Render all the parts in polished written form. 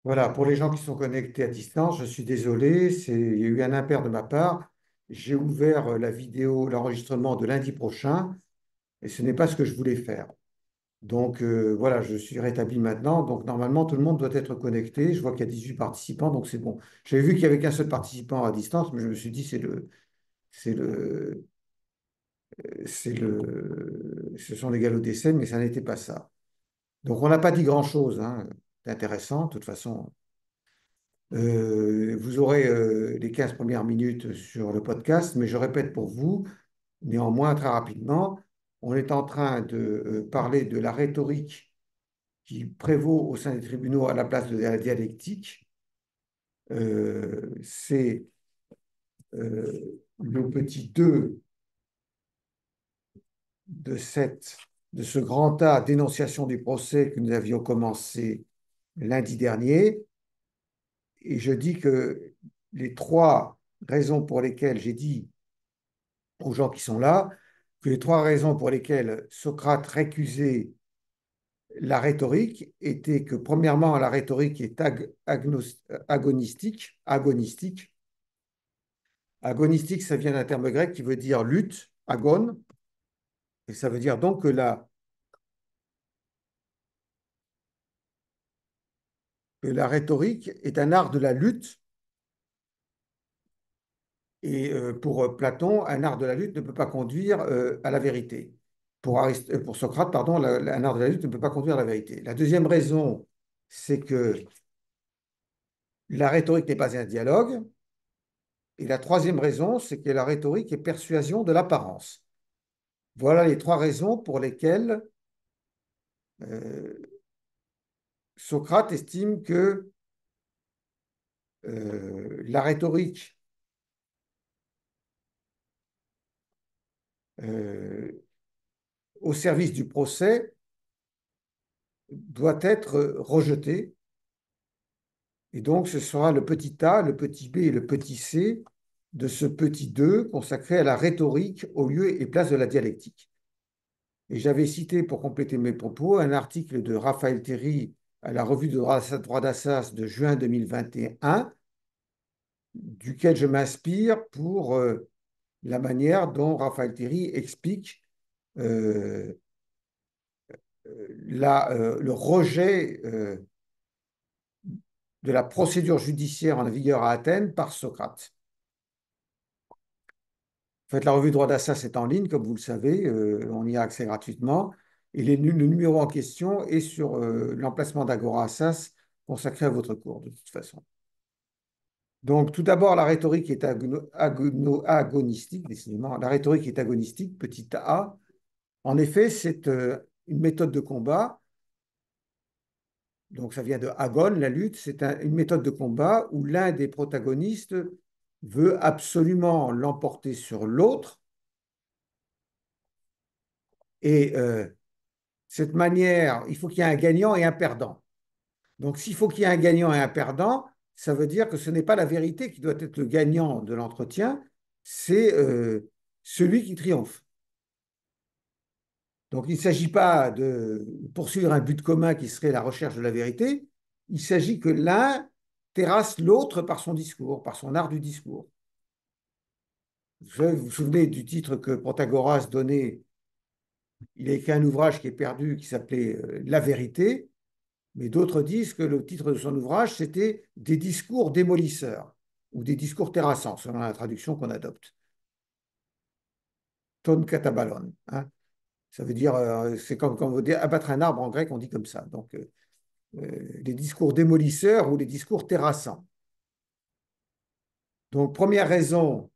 Voilà, pour les gens qui sont connectés à distance, je suis désolé, il y a eu un impair de ma part. J'ai ouvert la vidéo, l'enregistrement de lundi prochain, et ce n'est pas ce que je voulais faire. Donc voilà, je suis rétabli maintenant. Donc normalement, tout le monde doit être connecté. Je vois qu'il y a 18 participants, donc c'est bon. J'avais vu qu'il n'y avait qu'un seul participant à distance, mais je me suis dit, c'est le, ce sont les galops d'essai, mais ça n'était pas ça. Donc on n'a pas dit grand-chose, hein, d'intéressant, de toute façon. Vous aurez les 15 premières minutes sur le podcast, mais je répète pour vous, néanmoins, très rapidement, on est en train de parler de la rhétorique qui prévaut au sein des tribunaux à la place de la dialectique. C'est le petit 2 de, de ce grand A d'énonciation du procès que nous avions commencé lundi dernier. Et je dis que les trois raisons pour lesquelles j'ai dit aux gens qui sont là que les trois raisons pour lesquelles Socrate récusait la rhétorique étaient que, premièrement, la rhétorique est agonistique. Agonistique, ça vient d'un terme grec qui veut dire lutte, agone, et ça veut dire donc que la rhétorique est un art de la lutte. Et pour Platon, un art de la lutte ne peut pas conduire à la vérité. Pour Socrate, pardon, un art de la lutte ne peut pas conduire à la vérité. La deuxième raison, c'est que la rhétorique n'est pas un dialogue. Et la troisième raison, c'est que la rhétorique est persuasion de l'apparence. Voilà les trois raisons pour lesquelles euh, Socrate estime que la rhétorique euh, au service du procès doit être rejetée. Et donc, ce sera le petit a, le petit b et le petit c de ce petit 2 consacré à la rhétorique au lieu et place de la dialectique. Et j'avais cité, pour compléter mes propos, un article de Raphaël Théry à la revue de droit d'Assas de juin 2021, duquel je m'inspire pour la manière dont Raphaël Théry explique euh, le rejet de la procédure judiciaire en vigueur à Athènes par Socrate. En fait, la revue Droit d'Assas est en ligne, comme vous le savez, on y a accès gratuitement. Et le numéro en question est sur l'emplacement d'Agora Assas consacré à votre cours, de toute façon. Donc, tout d'abord, la rhétorique est agonistique, décidément. La rhétorique est agonistique, petit a. En effet, c'est une méthode de combat. Donc, ça vient de agon, la lutte. C'est une méthode de combat où l'un des protagonistes veut absolument l'emporter sur l'autre. Et cette manière, il faut qu'il y ait un gagnant et un perdant. Donc, s'il faut qu'il y ait un gagnant et un perdant, ça veut dire que ce n'est pas la vérité qui doit être le gagnant de l'entretien, c'est celui qui triomphe. Donc, il ne s'agit pas de poursuivre un but commun qui serait la recherche de la vérité, il s'agit que l'un terrasse l'autre par son discours, par son art du discours. Vous vous souvenez du titre que Protagoras donnait, il a écrit un ouvrage qui est perdu qui s'appelait La vérité. Mais d'autres disent que le titre de son ouvrage, c'était Des discours démolisseurs ou des discours terrassants, selon la traduction qu'on adopte. Ton katabalon. Hein. Ça veut dire, c'est comme quand on veut dire abattre un arbre en grec, on dit comme ça. Donc, les discours démolisseurs ou les discours terrassants. Donc, première raison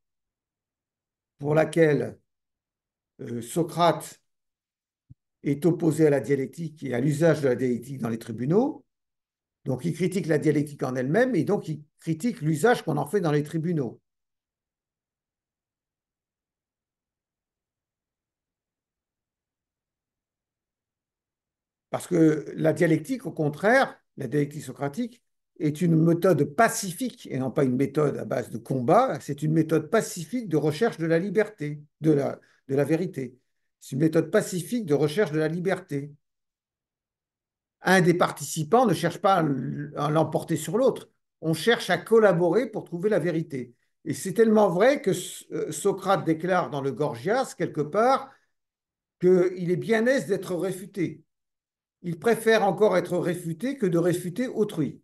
pour laquelle Socrate est opposé à la dialectique et à l'usage de la dialectique dans les tribunaux. Donc, il critique la dialectique en elle-même et donc il critique l'usage qu'on en fait dans les tribunaux. Parce que la dialectique, au contraire, la dialectique socratique, est une méthode pacifique et non pas une méthode à base de combat. C'est une méthode pacifique de recherche de la liberté, de la vérité. C'est une méthode pacifique de recherche de la liberté. un des participants ne cherche pas à l'emporter sur l'autre. On cherche à collaborer pour trouver la vérité. Et c'est tellement vrai que Socrate déclare dans le Gorgias, quelque part, qu'il est bien aise d'être réfuté. Il préfère encore être réfuté que de réfuter autrui.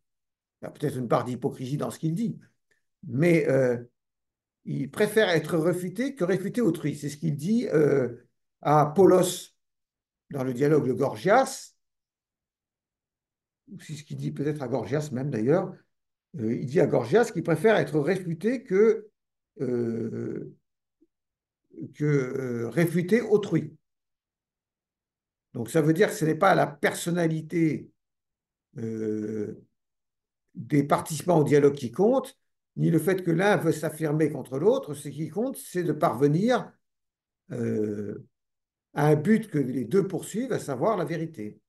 Il y a peut-être une part d'hypocrisie dans ce qu'il dit, mais il préfère être réfuté que réfuter autrui. C'est ce qu'il dit à Polos dans le dialogue de Gorgias, c'est ce qu'il dit peut-être à Gorgias même d'ailleurs. Il dit à Gorgias qu'il préfère être réfuté euh, que réfuter autrui. Donc ça veut dire que ce n'est pas la personnalité euh, des participants au dialogue qui compte, ni le fait que l'un veut s'affirmer contre l'autre. Ce qui compte, c'est de parvenir à un but que les deux poursuivent, à savoir la vérité.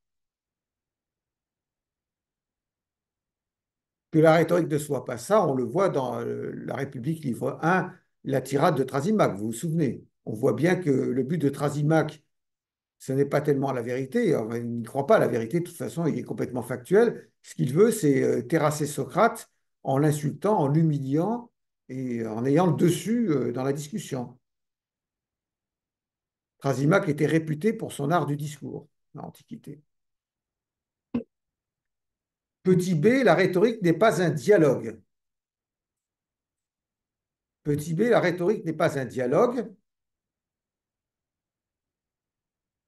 Que la rhétorique ne soit pas ça, on le voit dans La République, livre 1, la tirade de Trasimaque, vous vous souvenez. On voit bien que le but de Trasimaque, ce n'est pas tellement la vérité, enfin, il ne croit pas à la vérité, de toute façon, il est complètement factuel. Ce qu'il veut, c'est terrasser Socrate en l'insultant, en l'humiliant et en ayant le dessus dans la discussion. Trasimaque était réputé pour son art du discours dans l'Antiquité. Petit b, la rhétorique n'est pas un dialogue. Petit b, la rhétorique n'est pas un dialogue.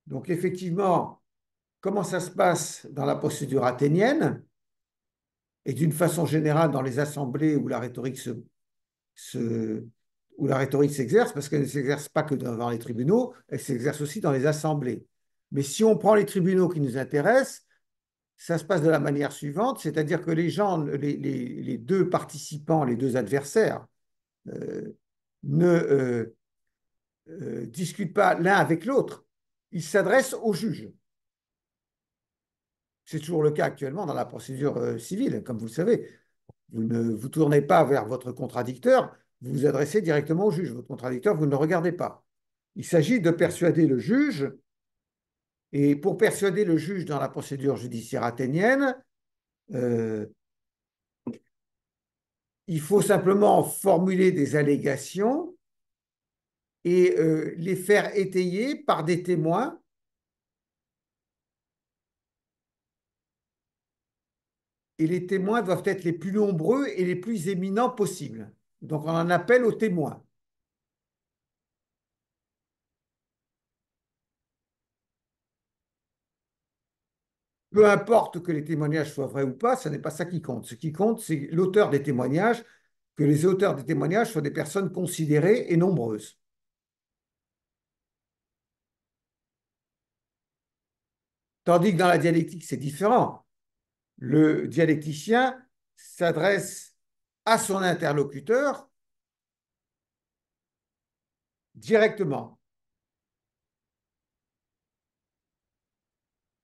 Donc effectivement, comment ça se passe dans la procédure athénienne et d'une façon générale dans les assemblées où la rhétorique se- où la rhétorique s'exerce, parce qu'elle ne s'exerce pas que devant les tribunaux, elle s'exerce aussi dans les assemblées. Mais si on prend les tribunaux qui nous intéressent, ça se passe de la manière suivante, c'est-à-dire que les gens, les deux participants, les deux adversaires, euh, ne discutent pas l'un avec l'autre, ils s'adressent au juge. C'est toujours le cas actuellement dans la procédure civile, comme vous le savez. Vous ne vous tournez pas vers votre contradicteur, vous vous adressez directement au juge. Votre contradicteur, vous ne le regardez pas. Il s'agit de persuader le juge, et pour persuader le juge dans la procédure judiciaire athénienne, euh, il faut simplement formuler des allégations et les faire étayer par des témoins. Et les témoins doivent être les plus nombreux et les plus éminents possibles. Donc on en appelle aux témoins. Peu importe que les témoignages soient vrais ou pas, ce n'est pas ça qui compte. Ce qui compte, c'est l'auteur des témoignages, que les auteurs des témoignages soient des personnes considérées et nombreuses. Tandis que dans la dialectique, c'est différent. Le dialecticien s'adresse à son interlocuteur directement.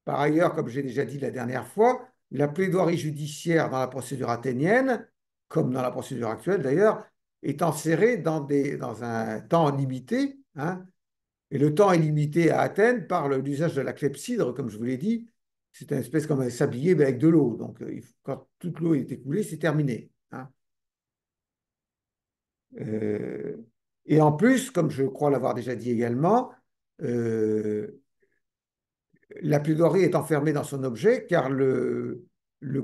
Par ailleurs, comme j'ai déjà dit la dernière fois, la plaidoirie judiciaire dans la procédure athénienne, comme dans la procédure actuelle d'ailleurs, est enserrée dans un temps limité, hein, et le temps est limité à Athènes par l'usage de la clepsydre, comme je vous l'ai dit. C'est une espèce comme un sablier mais avec de l'eau. Donc, quand toute l'eau est écoulée, c'est terminé, hein. Euh, et en plus, comme je crois l'avoir déjà dit également, euh, la plaidoirie est enfermée dans son objet car le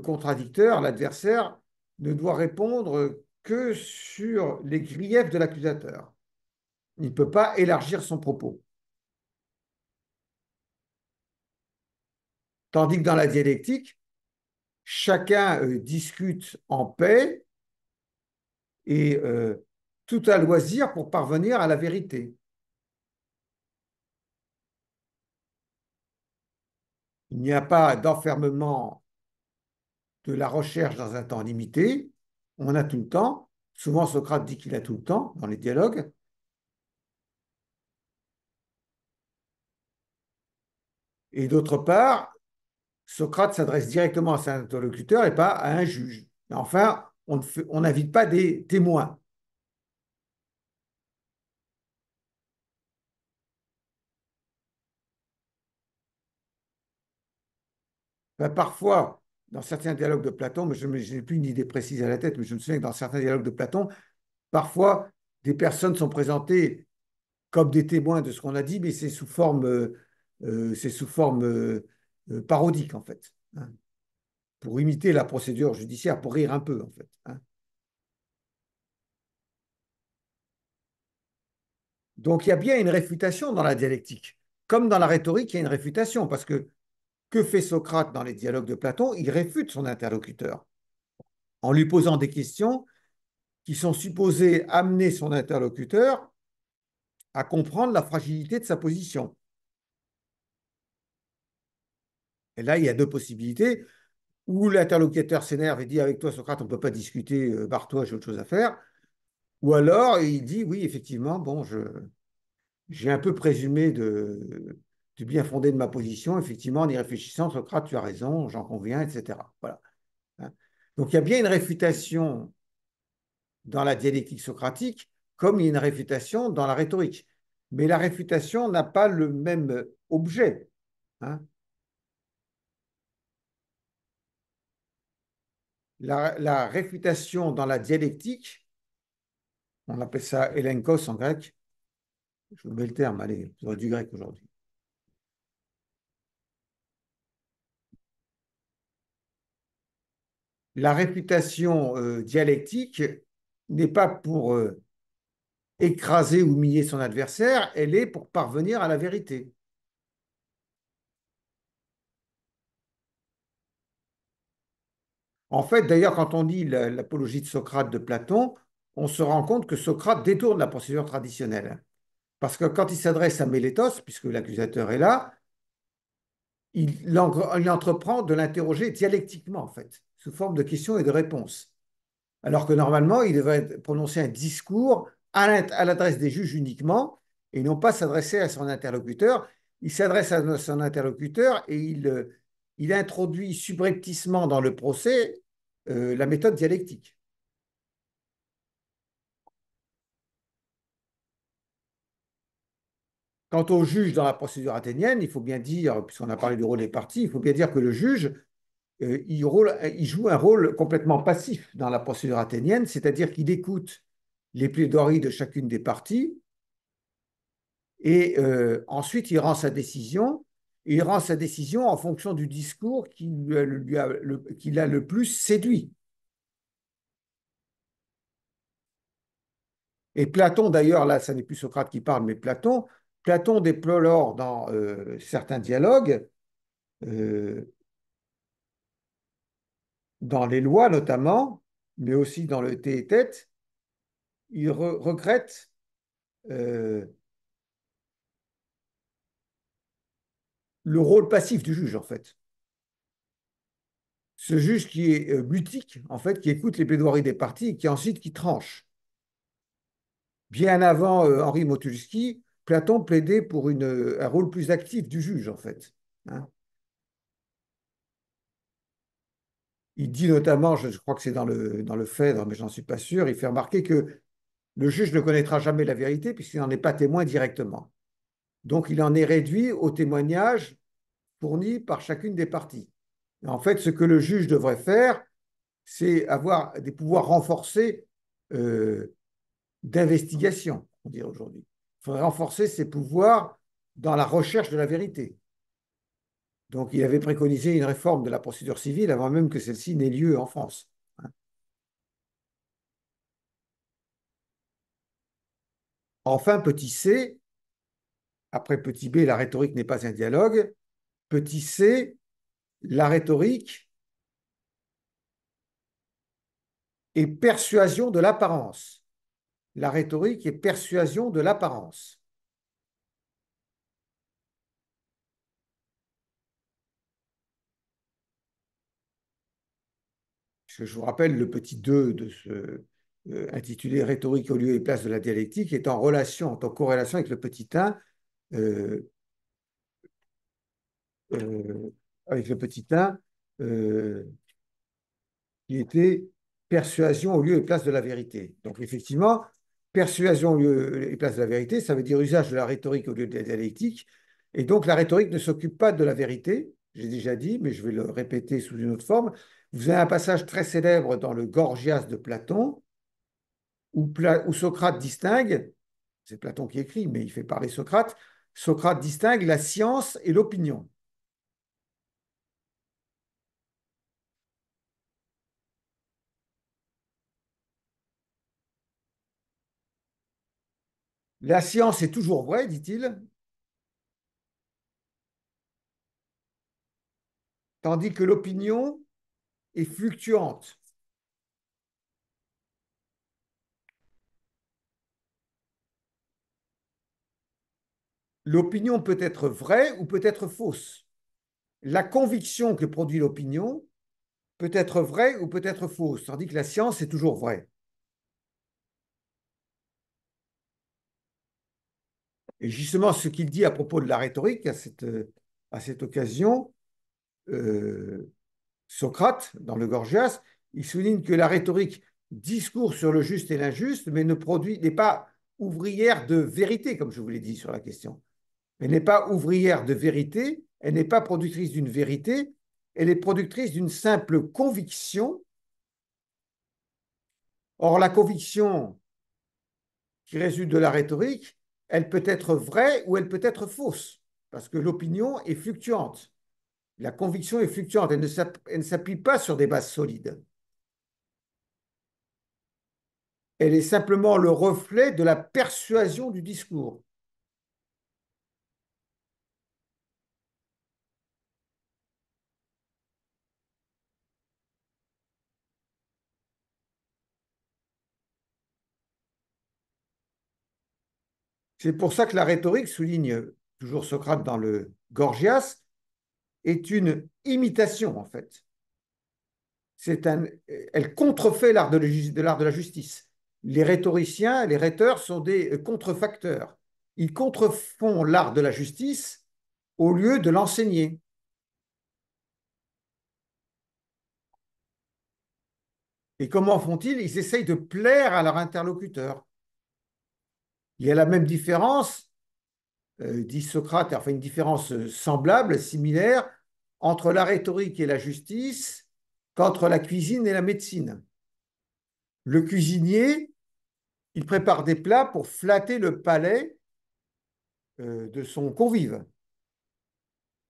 contradicteur, l'adversaire, ne doit répondre que sur les griefs de l'accusateur. Il ne peut pas élargir son propos. Tandis que dans la dialectique, chacun discute en paix et tout à loisir pour parvenir à la vérité. Il n'y a pas d'enfermement de la recherche dans un temps limité. On a tout le temps. Souvent, Socrate dit qu'il a tout le temps dans les dialogues. Et d'autre part, Socrate s'adresse directement à son interlocuteur et pas à un juge. Et enfin, on n'invite pas des témoins. Ben, parfois, dans certains dialogues de Platon, mais je n'ai plus une idée précise à la tête, mais je me souviens que dans certains dialogues de Platon, parfois, des personnes sont présentées comme des témoins de ce qu'on a dit, mais c'est sous forme parodique, en fait, hein, pour imiter la procédure judiciaire, pour rire un peu, en fait, hein. Donc, il y a bien une réfutation dans la dialectique, comme dans la rhétorique, il y a une réfutation, parce que fait Socrate dans les dialogues de Platon? Il réfute son interlocuteur en lui posant des questions qui sont supposées amener son interlocuteur à comprendre la fragilité de sa position. Et là, il y a deux possibilités. Ou l'interlocuteur s'énerve et dit avec toi, Socrate, on ne peut pas discuter, barre-toi, j'ai autre chose à faire. Ou alors il dit oui, effectivement, bon, j'ai un peu présumé du bien fondé de ma position. Effectivement, en y réfléchissant, Socrate, tu as raison, j'en conviens, etc. Voilà, hein. Donc il y a bien une réfutation dans la dialectique socratique, comme il y a une réfutation dans la rhétorique. Mais la réfutation n'a pas le même objet, hein. La réfutation dans la dialectique, on appelle ça élenkos en grec, je vous mets le terme, allez, vous aurez du grec aujourd'hui. La réfutation dialectique n'est pas pour écraser ou humilier son adversaire, elle est pour parvenir à la vérité. En fait, d'ailleurs, quand on lit l'apologie de Socrate de Platon, on se rend compte que Socrate détourne la procédure traditionnelle. Parce que quand il s'adresse à Mélétos, puisque l'accusateur est là, il entreprend de l'interroger dialectiquement, en fait, sous forme de questions et de réponses. Alors que normalement, il devrait prononcer un discours à l'adresse des juges uniquement et non pas s'adresser à son interlocuteur. Il s'adresse à son interlocuteur et il introduit subrepticement dans le procès la méthode dialectique. Quant au juge dans la procédure athénienne, il faut bien dire, puisqu'on a parlé du rôle des parties, il faut bien dire que le juge, il joue un rôle complètement passif dans la procédure athénienne, c'est-à-dire qu'il écoute les plaidoiries de chacune des parties et ensuite il rend sa décision. Il rend sa décision en fonction du discours qui l'a le plus séduit. Et Platon, d'ailleurs, là, ça n'est plus Socrate qui parle, mais Platon déplore dans certains dialogues, euh, dans les lois notamment, mais aussi dans le thé et tête, il regrette euh, le rôle passif du juge, en fait. Ce juge qui est mutique, en fait, qui écoute les plaidoiries des parties et qui ensuite qui tranche. Bien avant Henri Motulski, Platon plaidait pour un rôle plus actif du juge, en fait, hein. Il dit notamment, je crois que c'est dans le Phèdre, mais j'en suis pas sûr, il fait remarquer que le juge ne connaîtra jamais la vérité puisqu'il n'en est pas témoin directement. Donc il en est réduit au témoignage fourni par chacune des parties. Et en fait, ce que le juge devrait faire, c'est avoir des pouvoirs renforcés euh, d'investigation, on dirait aujourd'hui. Il faudrait renforcer ses pouvoirs dans la recherche de la vérité. Donc, il avait préconisé une réforme de la procédure civile avant même que celle-ci n'ait lieu en France. Enfin, petit c, après petit b, la rhétorique n'est pas un dialogue. Petit c, la rhétorique est persuasion de l'apparence. La rhétorique est persuasion de l'apparence. Je vous rappelle, le petit 2 de ce intitulé Rhétorique au lieu et place de la dialectique est en relation, en corrélation avec le petit 1, euh, euh, avec le petit 1 euh, qui était persuasion au lieu et place de la vérité. Donc effectivement, persuasion au lieu et place de la vérité, ça veut dire usage de la rhétorique au lieu de la dialectique. Et donc la rhétorique ne s'occupe pas de la vérité, j'ai déjà dit, mais je vais le répéter sous une autre forme. Vous avez un passage très célèbre dans le Gorgias de Platon, où Socrate distingue, c'est Platon qui écrit, mais il fait parler Socrate, Socrate distingue la science et l'opinion. La science est toujours vraie, dit-il, tandis que l'opinion est fluctuante. L'opinion peut être vraie ou peut être fausse. La conviction que produit l'opinion peut être vraie ou peut être fausse, tandis que la science est toujours vraie. Et justement, ce qu'il dit à propos de la rhétorique à cette occasion, euh, Socrate, dans le Gorgias, il souligne que la rhétorique discourt sur le juste et l'injuste, mais n'est pas ouvrière de vérité, comme je vous l'ai dit sur la question. Elle n'est pas ouvrière de vérité, elle n'est pas productrice d'une vérité, elle est productrice d'une simple conviction. Or, la conviction qui résulte de la rhétorique, elle peut être vraie ou elle peut être fausse, parce que l'opinion est fluctuante. La conviction est fluctuante, elle ne s'appuie pas sur des bases solides. Elle est simplement le reflet de la persuasion du discours. C'est pour ça que la rhétorique, souligne toujours Socrate dans le Gorgias, est une imitation, en fait. Elle contrefait l'art de la justice. Les rhétoriciens, les rhéteurs sont des contrefacteurs. Ils contrefont l'art de la justice au lieu de l'enseigner. Et comment font-ils? Ils essayent de plaire à leur interlocuteur. Il y a la même différence, dit Socrate, enfin une différence semblable, similaire, entre la rhétorique et la justice qu'entre la cuisine et la médecine. Le cuisinier, il prépare des plats pour flatter le palais de son convive.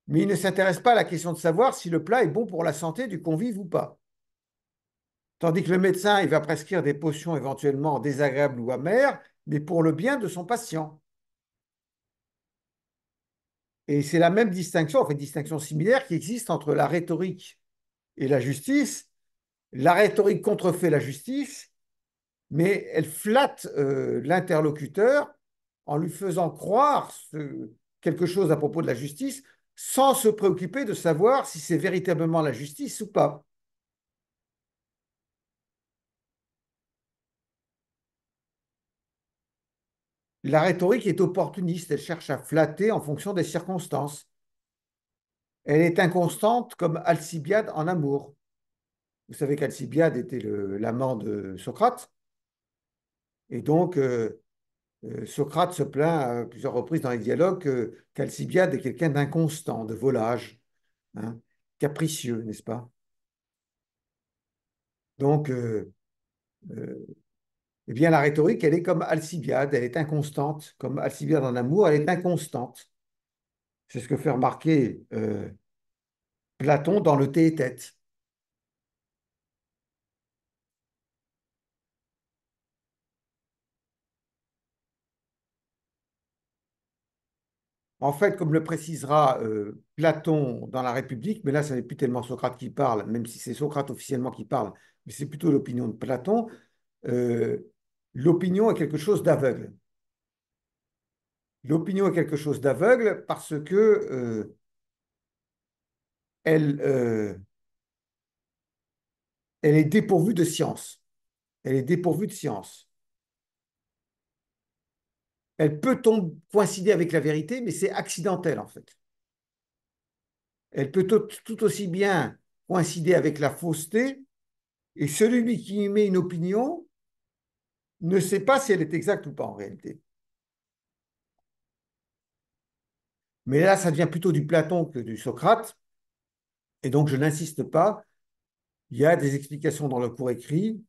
Mais il ne s'intéresse pas à la question de savoir si le plat est bon pour la santé du convive ou pas. Tandis que le médecin, il va prescrire des potions éventuellement désagréables ou amères, mais pour le bien de son patient. Et c'est la même distinction, enfin une distinction similaire qui existe entre la rhétorique et la justice. La rhétorique contrefait la justice, mais elle flatte l'interlocuteur en lui faisant croire quelque chose à propos de la justice sans se préoccuper de savoir si c'est véritablement la justice ou pas. La rhétorique est opportuniste, elle cherche à flatter en fonction des circonstances. Elle est inconstante comme Alcibiade en amour. Vous savez qu'Alcibiade était l'amant de Socrate, et donc Socrate se plaint à plusieurs reprises dans les dialogues qu'Alcibiade est quelqu'un d'inconstant, de volage, hein, capricieux, n'est-ce pas? Donc, euh, eh bien, la rhétorique, elle est comme Alcibiade, elle est inconstante, comme Alcibiade en amour, elle est inconstante. C'est ce que fait remarquer Platon dans le Théétète. En fait, comme le précisera Platon dans la République, mais là, ce n'est plus tellement Socrate qui parle, même si c'est Socrate officiellement qui parle, mais c'est plutôt l'opinion de Platon, euh, l'opinion est quelque chose d'aveugle. L'opinion est quelque chose d'aveugle parce que elle, elle est dépourvue de science. Elle est dépourvue de science. Elle peut coïncider avec la vérité, mais c'est accidentel en fait. Elle peut tout aussi bien coïncider avec la fausseté, et celui qui émet une opinion ne sait pas si elle est exacte ou pas en réalité. Mais là, ça devient plutôt du Platon que du Socrate. Et donc, je n'insiste pas. Il y a des explications dans le cours écrit,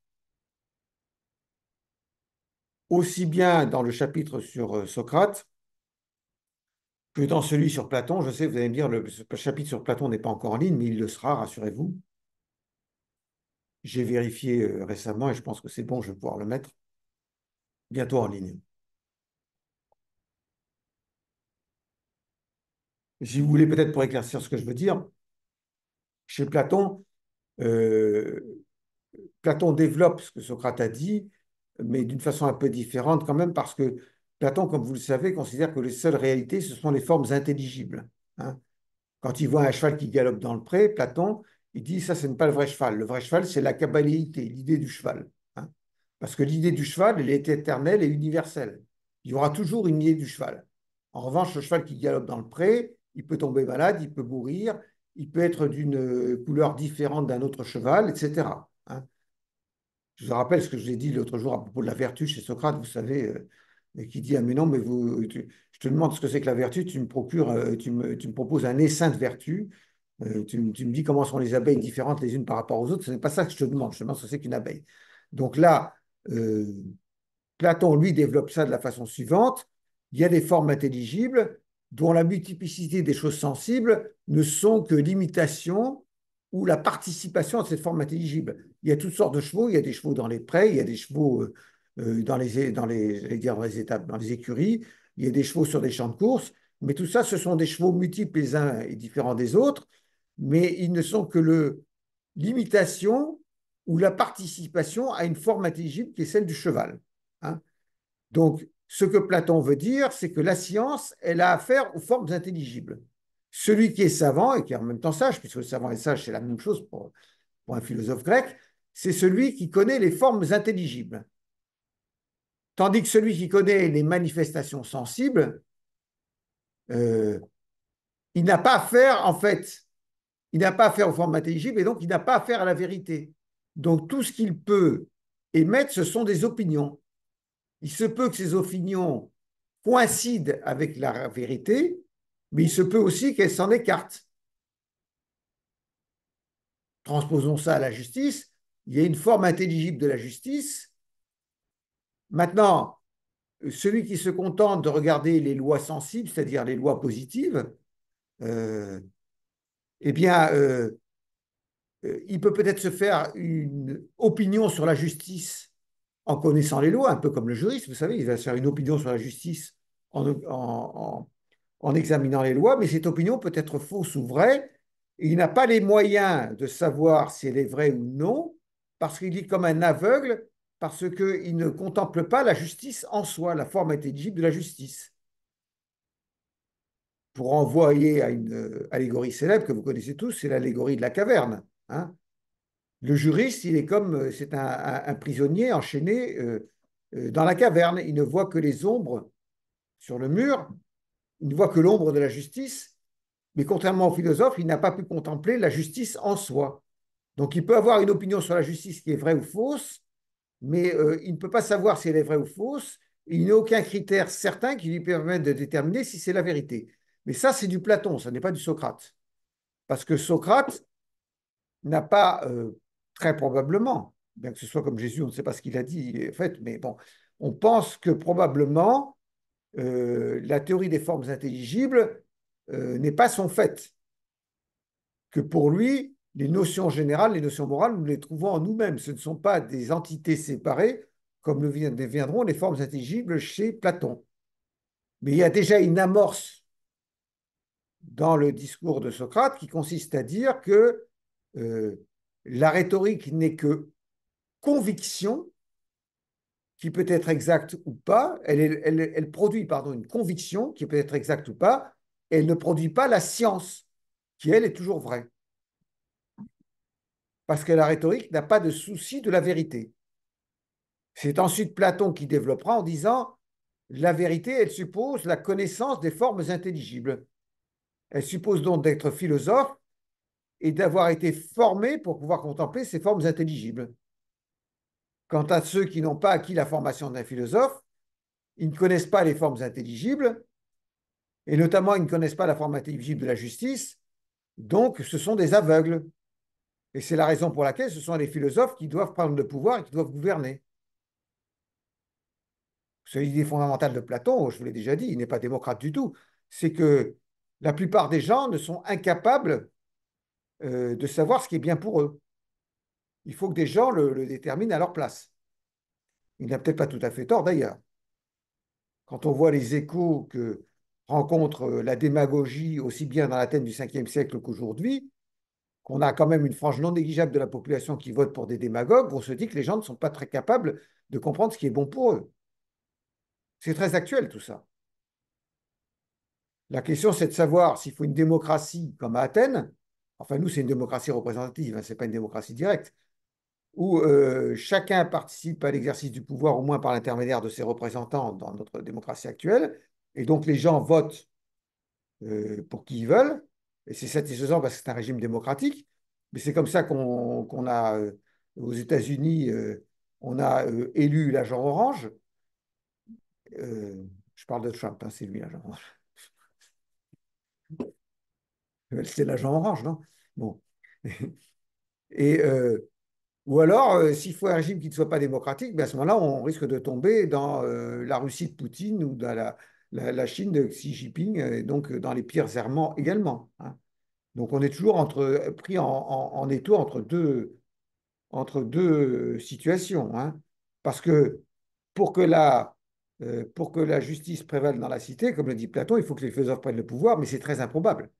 aussi bien dans le chapitre sur Socrate que dans celui sur Platon. Je sais, vous allez me dire, le chapitre sur Platon n'est pas encore en ligne, mais il le sera, rassurez-vous. J'ai vérifié récemment et je pense que c'est bon, je vais pouvoir le mettre bientôt en ligne. Si vous voulez, peut-être pour éclaircir ce que je veux dire, chez Platon, euh, Platon développe ce que Socrate a dit, mais d'une façon un peu différente quand même, parce que Platon, comme vous le savez, considère que les seules réalités, ce sont les formes intelligibles. Hein. Quand il voit un cheval qui galope dans le pré, Platon, il dit ça, ce n'est pas le vrai cheval. Le vrai cheval, c'est la kabbalistique, l'idée du cheval. Hein. Parce que l'idée du cheval, elle est éternelle et universelle. Il y aura toujours une idée du cheval. En revanche, le cheval qui galope dans le pré, il peut tomber malade, il peut mourir, il peut être d'une couleur différente d'un autre cheval, etc. Hein. Je vous rappelle ce que je vous ai dit l'autre jour à propos de la vertu chez Socrate, vous savez, qui dit, ah mais non, mais je te demande ce que c'est que la vertu, tu me procures, tu me proposes un essaim de vertu, tu me dis comment sont les abeilles différentes les unes par rapport aux autres, ce n'est pas ça que je te demande ce que c'est qu'une abeille. Donc là, euh, Platon, lui, développe ça de la façon suivante. Il y a des formes intelligibles dont la multiplicité des choses sensibles ne sont que l'imitation ou la participation à cette forme intelligible. Il y a toutes sortes de chevaux. Il y a des chevaux dans les prés, il y a des chevaux dans les étapes, dans les écuries, il y a des chevaux sur des champs de course. Mais tout ça, ce sont des chevaux multiples les uns et différents des autres, mais ils ne sont que l'imitation ou la participation à une forme intelligible qui est celle du cheval. Hein. Donc, ce que Platon veut dire, c'est que la science, elle a affaire aux formes intelligibles. Celui qui est savant et qui est en même temps sage, puisque le savant et sage, c'est la même chose pour un philosophe grec, c'est celui qui connaît les formes intelligibles. Tandis que celui qui connaît les manifestations sensibles, euh, il n'a pas affaire, en fait, il n'a pas affaire aux formes intelligibles et donc il n'a pas affaire à la vérité. Donc tout ce qu'il peut émettre, ce sont des opinions. Il se peut que ces opinions coïncident avec la vérité, mais il se peut aussi qu'elles s'en écartent. Transposons ça à la justice. Il y a une forme intelligible de la justice. Maintenant, celui qui se contente de regarder les lois sensibles, c'est-à-dire les lois positives, euh, eh bien, il peut peut-être se faire une opinion sur la justice en connaissant les lois, un peu comme le juriste, vous savez, il va se faire une opinion sur la justice en examinant les lois, mais cette opinion peut être fausse ou vraie, et il n'a pas les moyens de savoir si elle est vraie ou non, parce qu'il est comme un aveugle, parce qu'il ne contemple pas la justice en soi, la forme intelligible de la justice. Pour envoyer à une allégorie célèbre que vous connaissez tous, c'est l'allégorie de la caverne. Hein. Le juriste, il est comme, c'est un prisonnier enchaîné dans la caverne. Il ne voit que les ombres sur le mur, il ne voit que l'ombre de la justice, mais contrairement au philosophe, il n'a pas pu contempler la justice en soi. Donc il peut avoir une opinion sur la justice qui est vraie ou fausse, mais il ne peut pas savoir si elle est vraie ou fausse. Il n'y a aucun critère certain qui lui permette de déterminer si c'est la vérité. Mais ça, c'est du Platon, ça n'est pas du Socrate. Parce que Socrate n'a pas, très probablement, bien que ce soit comme Jésus, on ne sait pas ce qu'il a dit, en fait, mais bon, on pense que probablement la théorie des formes intelligibles n'est pas son fait, que pour lui, les notions générales, les notions morales, nous les trouvons en nous-mêmes. Ce ne sont pas des entités séparées, comme le deviendront les formes intelligibles chez Platon. Mais il y a déjà une amorce dans le discours de Socrate qui consiste à dire que euh, la rhétorique n'est que conviction, qui peut être exacte ou pas, elle produit pardon, une conviction qui peut être exacte ou pas, et elle ne produit pas la science, qui elle est toujours vraie. Parce que la rhétorique n'a pas de souci de la vérité. C'est ensuite Platon qui développera en disant la vérité, elle suppose la connaissance des formes intelligibles. Elle suppose donc d'être philosophe et d'avoir été formé pour pouvoir contempler ces formes intelligibles. Quant à ceux qui n'ont pas acquis la formation d'un philosophe, ils ne connaissent pas les formes intelligibles, et notamment ils ne connaissent pas la forme intelligible de la justice, Donc, ce sont des aveugles. Et c'est la raison pour laquelle ce sont les philosophes qui doivent prendre le pouvoir et qui doivent gouverner. C'est l'idée fondamentale de Platon, je vous l'ai déjà dit, il n'est pas démocrate du tout. C'est que la plupart des gens ne sont incapables de savoir ce qui est bien pour eux. Il faut que des gens le déterminent à leur place. Il n'a peut-être pas tout à fait tort d'ailleurs. Quand on voit les échos que rencontre la démagogie aussi bien dans l'Athènes du 5e siècle qu'aujourd'hui, qu'on a quand même une frange non négligeable de la population qui vote pour des démagogues, on se dit que les gens ne sont pas très capables de comprendre ce qui est bon pour eux. C'est très actuel tout ça. La question, c'est de savoir s'il faut une démocratie comme à Athènes, enfin nous, c'est une démocratie représentative, hein, ce n'est pas une démocratie directe, où chacun participe à l'exercice du pouvoir, au moins par l'intermédiaire de ses représentants dans notre démocratie actuelle, et donc les gens votent pour qui ils veulent, et c'est satisfaisant parce que c'est un régime démocratique, mais c'est comme ça qu'on a, aux États-Unis, on a élu l'agent orange. Je parle de Trump, hein, c'est lui l'agent orange. C'est l'agent orange, non? Bon. Et, ou alors, s'il faut un régime qui ne soit pas démocratique, ben à ce moment-là, on risque de tomber dans la Russie de Poutine ou dans la Chine de Xi Jinping, et donc dans les pires errements également, hein. Donc on est toujours pris en étau entre deux situations, hein. Parce que pour que pour que la justice prévale dans la cité, comme le dit Platon, il faut que les philosophes prennent le pouvoir, mais c'est très improbable,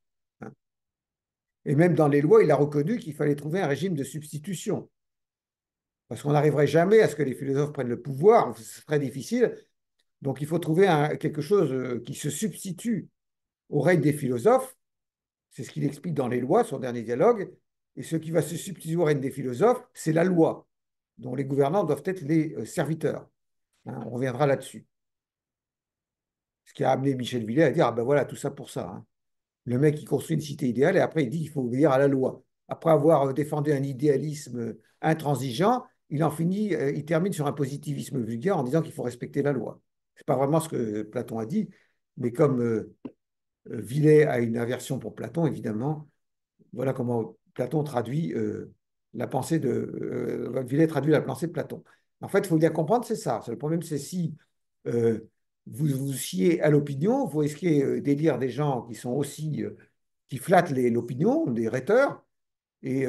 hein. Et même dans les lois, il a reconnu qu'il fallait trouver un régime de substitution. Parce qu'on n'arriverait jamais à ce que les philosophes prennent le pouvoir, c'est très difficile. Donc il faut trouver quelque chose qui se substitue au règne des philosophes. C'est ce qu'il explique dans les lois, son dernier dialogue. Et ce qui va se substituer au règne des philosophes, c'est la loi, dont les gouvernants doivent être les serviteurs, hein. On reviendra là-dessus. Ce qui a amené Michel Villet à dire, ah ben voilà, tout ça pour ça, hein. Le mec, il construit une cité idéale et après, il dit qu'il faut obéir à la loi. Après avoir défendu un idéalisme intransigeant, il termine sur un positivisme vulgaire en disant qu'il faut respecter la loi. Ce n'est pas vraiment ce que Platon a dit, mais comme Villet a une aversion pour Platon, évidemment, voilà comment Platon traduit la pensée de. Villet traduit la pensée de Platon. En fait, il faut bien comprendre, c'est ça. Le problème, c'est si euh, vous vous fiez à l'opinion, vous risquez d'élire des gens qui sont aussi. Qui flattent l'opinion, des rhéteurs, et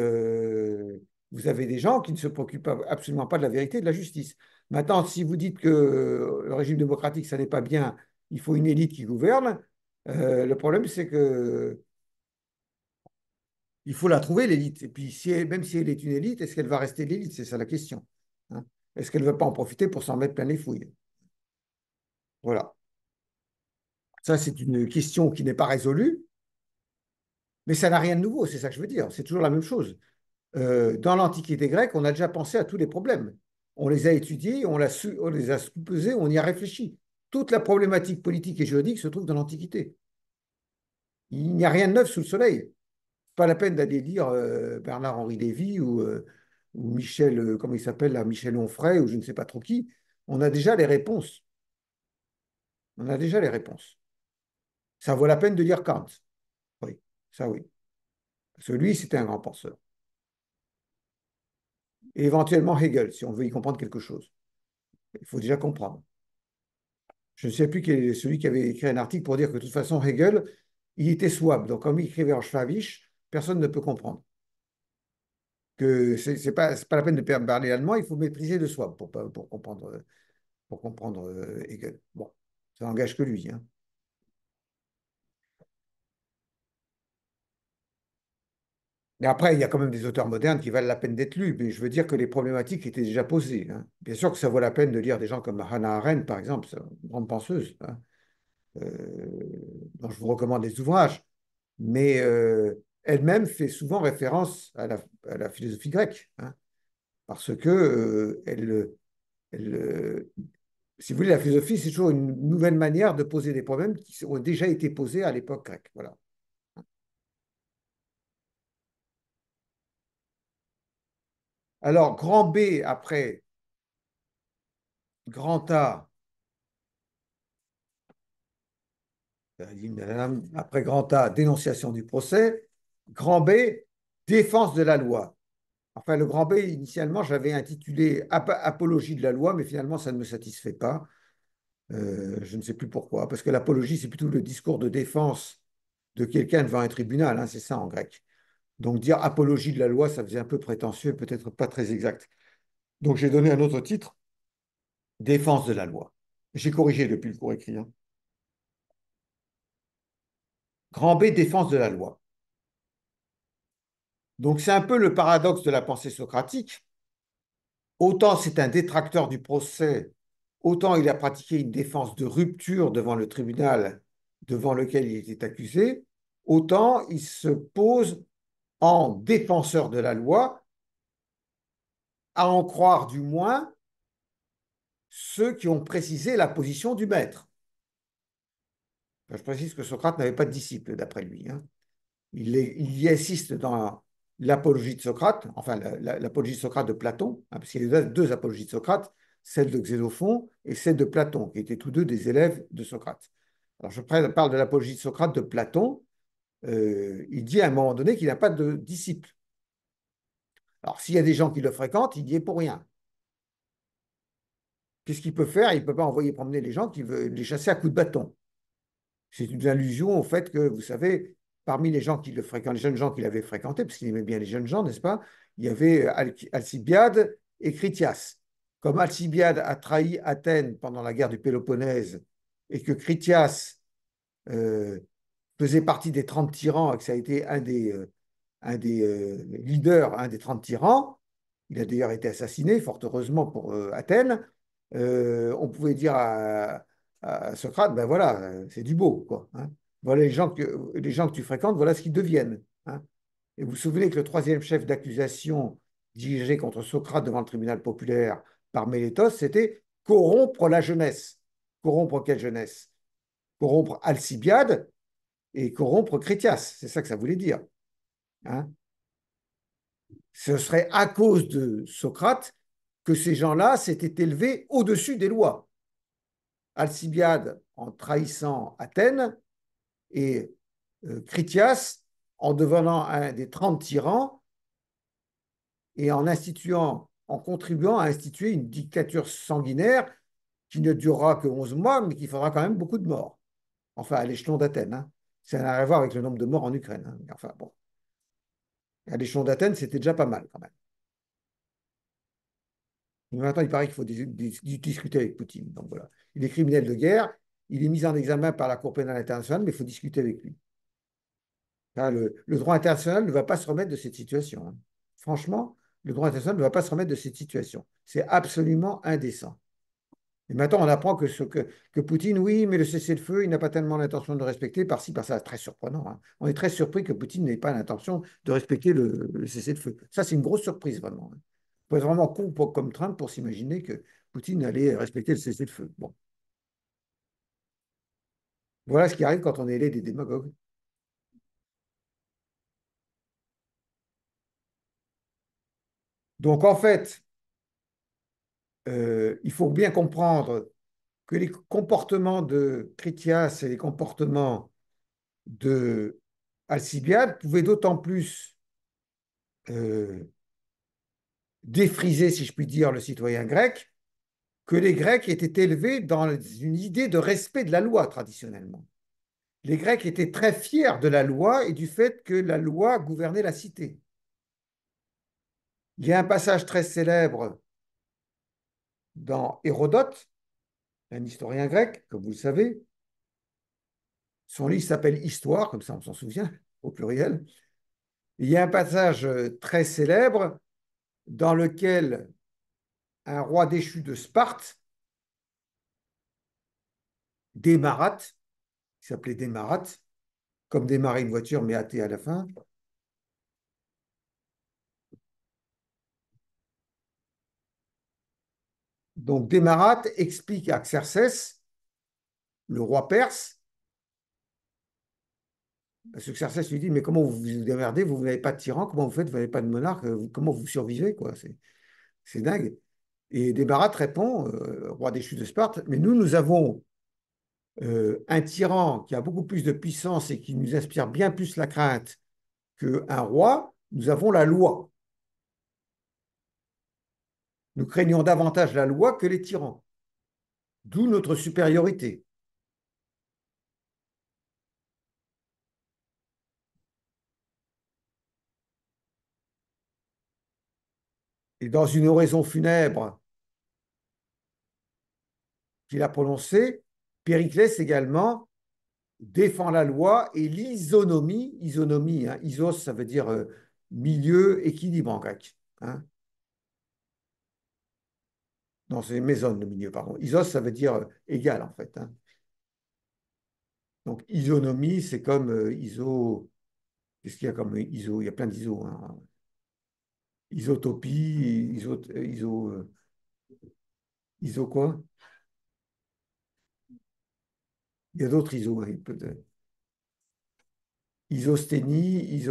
vous avez des gens qui ne se préoccupent absolument pas de la vérité et de la justice. Maintenant, si vous dites que le régime démocratique, ça n'est pas bien, il faut une élite qui gouverne, le problème, c'est que il faut la trouver, l'élite. Et puis, même si elle est une élite, est-ce qu'elle va rester l'élite? C'est ça la question, hein. Est-ce qu'elle ne va pas en profiter pour s'en mettre plein les fouilles? Voilà. Ça, c'est une question qui n'est pas résolue, mais ça n'a rien de nouveau, c'est ça que je veux dire. C'est toujours la même chose. Dans l'Antiquité grecque, on a déjà pensé à tous les problèmes. On les a étudiés, on les a sous-pesés, on y a réfléchi. Toute la problématique politique et juridique se trouve dans l'Antiquité. Il n'y a rien de neuf sous le soleil. Pas la peine d'aller lire Bernard-Henri Lévy ou Michel, comment il s'appelle là, Michel Onfray ou je ne sais pas trop qui. On a déjà les réponses. On a déjà les réponses. Ça vaut la peine de lire Kant. Oui, ça oui. Parce que lui, c'était un grand penseur. Et éventuellement Hegel, si on veut y comprendre quelque chose. Il faut déjà comprendre. Je ne sais plus quel est celui qui avait écrit un article pour dire que de toute façon, Hegel, il était souabe. Donc, comme il écrivait en schwabisch, personne ne peut comprendre. Que c'est pas la peine de parler allemand, il faut maîtriser le souabe pour comprendre Hegel. Bon, ça n'engage que lui, hein. Mais après, il y a quand même des auteurs modernes qui valent la peine d'être lus. Mais je veux dire que les problématiques étaient déjà posées, hein. Bien sûr que ça vaut la peine de lire des gens comme Hannah Arendt, par exemple, une grande penseuse, hein, dont je vous recommande les ouvrages. Mais elle-même fait souvent référence à la philosophie grecque, hein, parce que si vous voulez, la philosophie, c'est toujours une nouvelle manière de poser des problèmes qui ont déjà été posés à l'époque grecque. Voilà. Alors, grand B après grand A, après grand A, dénonciation du procès. Grand B, défense de la loi. Enfin, le grand B, initialement, j'avais intitulé Apologie de la loi, mais finalement, ça ne me satisfait pas. Je ne sais plus pourquoi, parce que l'apologie, c'est plutôt le discours de défense de quelqu'un devant un tribunal, hein, c'est ça en grec. Donc dire apologie de la loi, ça faisait un peu prétentieux, peut-être pas très exact. Donc j'ai donné un autre titre, défense de la loi. J'ai corrigé depuis le cours écrit, hein. Grand B, défense de la loi. Donc c'est un peu le paradoxe de la pensée socratique. Autant c'est un détracteur du procès, autant il a pratiqué une défense de rupture devant le tribunal devant lequel il était accusé, autant il se pose en défenseur de la loi, à en croire du moins ceux qui ont précisé la position du maître. Je précise que Socrate n'avait pas de disciple, d'après lui, hein. Il y insiste dans l'apologie de Socrate, enfin l'apologie de Socrate de Platon, hein, parce qu'il y a deux apologies de Socrate, celle de Xénophon et celle de Platon, qui étaient tous deux des élèves de Socrate. Alors je parle de l'apologie de Socrate de Platon. Il dit à un moment donné qu'il n'a pas de disciple. Alors s'il y a des gens qui le fréquentent, il n'y est pour rien. Qu'est-ce qu'il peut faire? Il ne peut pas envoyer promener les gens qui veulent les chasser à coups de bâton. C'est une allusion au fait que, vous savez, parmi les gens qui le fréquentent, les jeunes gens qu'il avait fréquentés, parce qu'il aimait bien les jeunes gens, n'est-ce pas? Il y avait Alcibiade et Critias. Comme Alcibiade a trahi Athènes pendant la guerre du Péloponnèse et que Critias euh, faisait partie des 30 tyrans et que ça a été un des leaders, un des 30 tyrans, il a d'ailleurs été assassiné, fort heureusement pour Athènes, on pouvait dire à Socrate, ben voilà, c'est du beau, quoi, hein. Voilà les gens que tu fréquentes, voilà ce qu'ils deviennent, hein. Et vous vous souvenez que le troisième chef d'accusation dirigé contre Socrate devant le tribunal populaire par Mélétos, c'était corrompre la jeunesse. Corrompre quelle jeunesse? Corrompre Alcibiade et corrompre Critias. C'est ça que ça voulait dire, hein. Ce serait à cause de Socrate que ces gens-là s'étaient élevés au-dessus des lois. Alcibiade en trahissant Athènes et Critias en devenant un des 30 tyrans et en contribuant à instituer une dictature sanguinaire qui ne durera que 11 mois, mais qui fera quand même beaucoup de morts. Enfin, à l'échelon d'Athènes, hein. Ça n'a rien à voir avec le nombre de morts en Ukraine, hein. Enfin, bon, à l'échelon d'Athènes, c'était déjà pas mal quand même. Mais maintenant, il paraît qu'il faut discuter avec Poutine. Donc voilà. Il est criminel de guerre, il est mis en examen par la Cour pénale internationale, mais il faut discuter avec lui. Hein, le droit international ne va pas se remettre de cette situation, hein. Franchement, le droit international ne va pas se remettre de cette situation. C'est absolument indécent. Et maintenant, on apprend que Poutine, oui, mais le cessez-le-feu, il n'a pas tellement l'intention de le respecter, par-ci, par-ça. Très surprenant, hein. On est très surpris que Poutine n'ait pas l'intention de respecter le cessez-le-feu. Ça, c'est une grosse surprise, vraiment, hein. Il faut être vraiment con comme Trump pour s'imaginer que Poutine allait respecter le cessez-le-feu. Bon, voilà ce qui arrive quand on est des démagogues. Donc, en fait, il faut bien comprendre que les comportements de Critias et les comportements de Alcibiade pouvaient d'autant plus euh, défriser, si je puis dire, le citoyen grec, que les Grecs étaient élevés dans une idée de respect de la loi traditionnellement. Les Grecs étaient très fiers de la loi et du fait que la loi gouvernait la cité. Il y a un passage très célèbre dans Hérodote, un historien grec, comme vous le savez. Son livre s'appelle Histoire, comme ça on s'en souvient, au pluriel. Il y a un passage très célèbre dans lequel un roi déchu de Sparte, Démarate, qui s'appelait Démarate, comme démarrer une voiture, mais athée à la fin. Donc Démarate explique à Xerxès, le roi perse, parce que Xerxès lui dit, mais comment vous vous démerdez, vous n'avez pas de tyran, comment vous faites, vous n'avez pas de monarque, comment vous survivez, quoi, c'est dingue. Et Débarate répond, roi déchu de Sparte, mais nous avons un tyran qui a beaucoup plus de puissance et qui nous inspire bien plus la crainte qu'un roi, nous avons la loi. Nous craignons davantage la loi que les tyrans, d'où notre supériorité. Et dans une oraison funèbre qu'il a prononcée, Périclès également défend la loi et l'isonomie. Isonomie, hein, isos, ça veut dire milieu, équilibre en grec. Hein. Non, c'est méson le milieu, pardon. Isos, ça veut dire égal en fait. Hein. Donc isonomie, c'est comme iso. Qu'est-ce qu'il y a comme iso? Il y a plein d'iso. Hein. Isotopie, iso quoi? Il y a d'autres iso. Hein, isosthénie,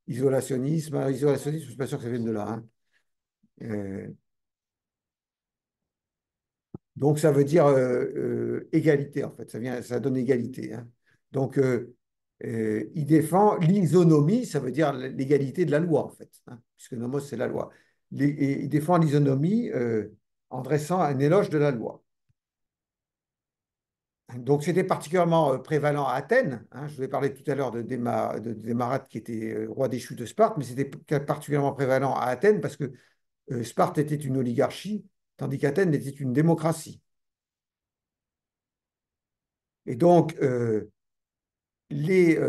isolationnisme. Alors, isolationnisme, je ne suis pas sûr que ça vienne de là. Hein. Euh, donc, ça veut dire égalité, en fait. Ça donne égalité. Hein. Donc, il défend l'isonomie, ça veut dire l'égalité de la loi, en fait, hein, puisque nomos, c'est la loi. Et il défend l'isonomie en dressant un éloge de la loi. Donc, c'était particulièrement prévalent à Athènes. Hein. Je vous ai parlé tout à l'heure de Démarate, qui était roi déchu de Sparte, mais c'était particulièrement prévalent à Athènes parce que Sparte était une oligarchie, tandis qu'Athènes était une démocratie. Et donc, les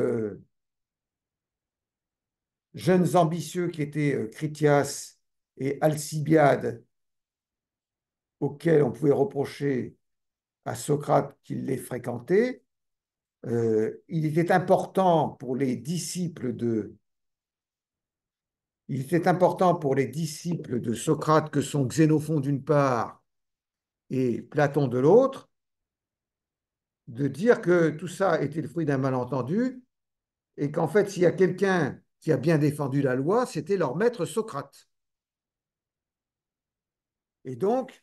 jeunes ambitieux qui étaient Critias et Alcibiade, auxquels on pouvait reprocher à Socrate qu'il les fréquentait, il était important pour les disciples de il était important pour les disciples de Socrate que sont Xénophon d'une part et Platon de l'autre, de dire que tout ça était le fruit d'un malentendu et qu'en fait, s'il y a quelqu'un qui a bien défendu la loi, c'était leur maître Socrate. Et donc,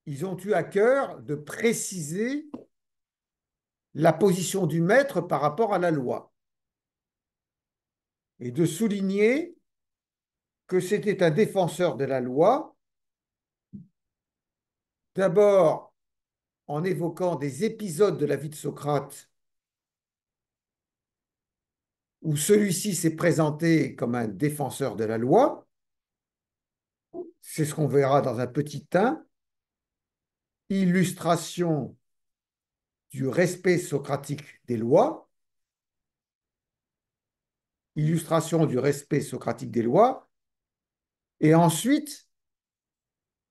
ils ont eu à cœur de préciser la position du maître par rapport à la loi et de souligner que c'était un défenseur de la loi, d'abord en évoquant des épisodes de la vie de Socrate où celui-ci s'est présenté comme un défenseur de la loi, c'est ce qu'on verra dans un petit temps, illustration du respect socratique des lois, illustration du respect socratique des lois, et ensuite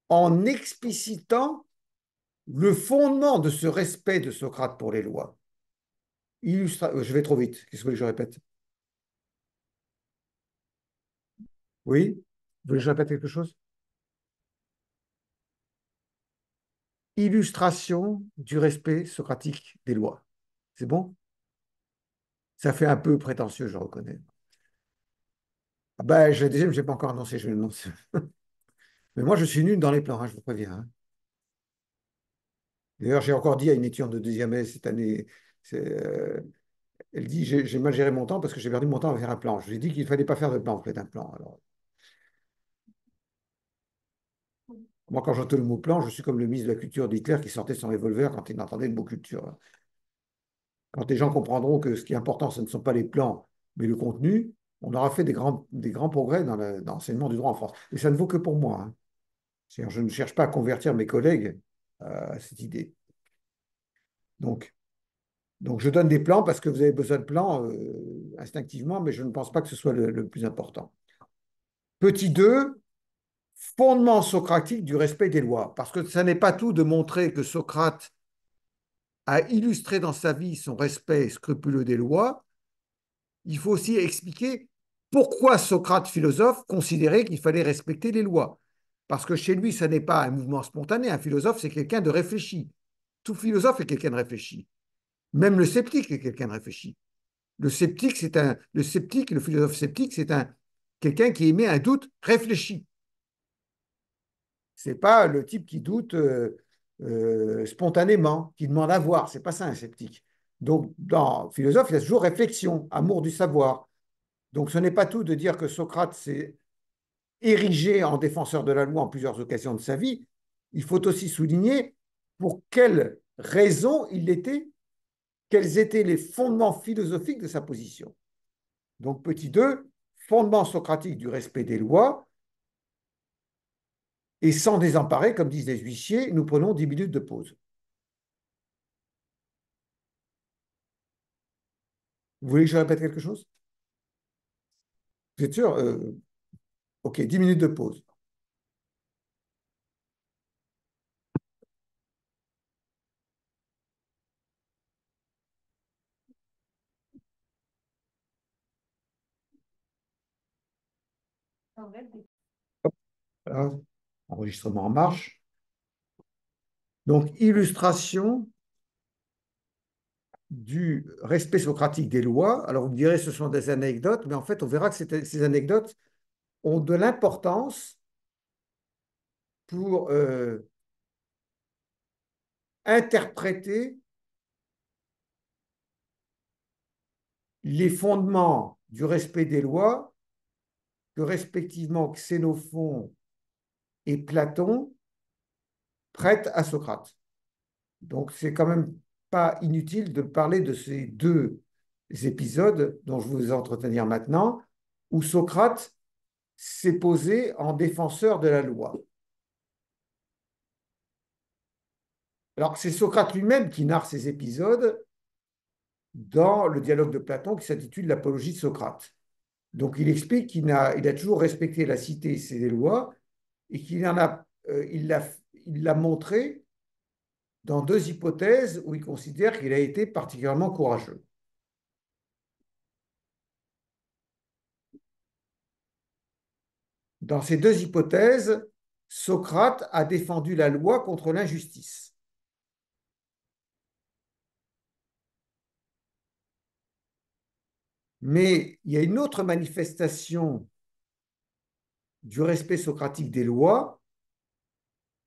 en explicitant le fondement de ce respect de Socrate pour les lois. Je vais trop vite, qu'est-ce que je répète? Oui? Vous voulez que je répète quelque chose? Illustration du respect socratique des lois. C'est bon? Ça fait un peu prétentieux, je reconnais. Ah ben, je, déjà, je n'ai pas encore annoncé, je vais l'annoncer. Mais moi, je suis nul dans les plans, hein, je vous préviens. Hein. D'ailleurs, j'ai encore dit à une étudiante de deuxième S cette année, elle dit, j'ai mal géré mon temps parce que j'ai perdu mon temps à faire un plan. Je lui ai dit qu'il ne fallait pas faire de plan, vous faites un plan. Alors, moi, quand j'entends le mot plan, je suis comme le ministre de la Culture d'Hitler qui sortait son revolver quand il entendait le mot culture. Quand les gens comprendront que ce qui est important, ce ne sont pas les plans, mais le contenu, on aura fait des grands progrès dans l'enseignement du droit en France. Et ça ne vaut que pour moi. Hein. Je ne cherche pas à convertir mes collègues à cette idée. Donc, donc, je donne des plans parce que vous avez besoin de plans instinctivement, mais je ne pense pas que ce soit le plus important. Petit 2, fondement socratique du respect des lois. Parce que ça n'est pas tout de montrer que Socrate a illustré dans sa vie son respect scrupuleux des lois. Il faut aussi expliquer pourquoi Socrate, philosophe, considérait qu'il fallait respecter les lois. Parce que chez lui, ça n'est pas un mouvement spontané. Un philosophe, c'est quelqu'un de réfléchi. Tout philosophe est quelqu'un de réfléchi. Même le sceptique est quelqu'un de réfléchi. Le philosophe sceptique, c'est quelqu'un qui émet un doute réfléchi. C'est pas le type qui doute spontanément, qui demande à voir. C'est pas ça un sceptique. Donc, dans philosophe, il y a toujours réflexion, amour du savoir. Donc, ce n'est pas tout de dire que Socrate s'est érigé en défenseur de la loi en plusieurs occasions de sa vie. Il faut aussi souligner pour quelles raisons il l'était, quels étaient les fondements philosophiques de sa position. Donc, petit 2, fondement socratique du respect des lois, et sans désemparer, comme disent les huissiers, nous prenons 10 minutes de pause. Vous voulez que je répète quelque chose? Vous êtes sûr? Ok, 10 minutes de pause. Hop, voilà. Enregistrement en marche. Donc, illustration du respect socratique des lois. Alors, vous me direz, ce sont des anecdotes, mais en fait, on verra que ces anecdotes ont de l'importance pour interpréter les fondements du respect des lois que respectivement Xénophon et Platon prêtent à Socrate. Donc, c'est quand même pas inutile de parler de ces deux épisodes dont je vous entretenir maintenant, où Socrate s'est posé en défenseur de la loi. Alors, c'est Socrate lui-même qui narre ces épisodes dans le dialogue de Platon qui s'intitule L'Apologie de Socrate. Donc, il explique il a toujours respecté la cité et ses lois et il l'a montré dans deux hypothèses où il considère qu'il a été particulièrement courageux. Dans ces deux hypothèses, Socrate a défendu la loi contre l'injustice. Mais il y a une autre manifestation du respect socratique des lois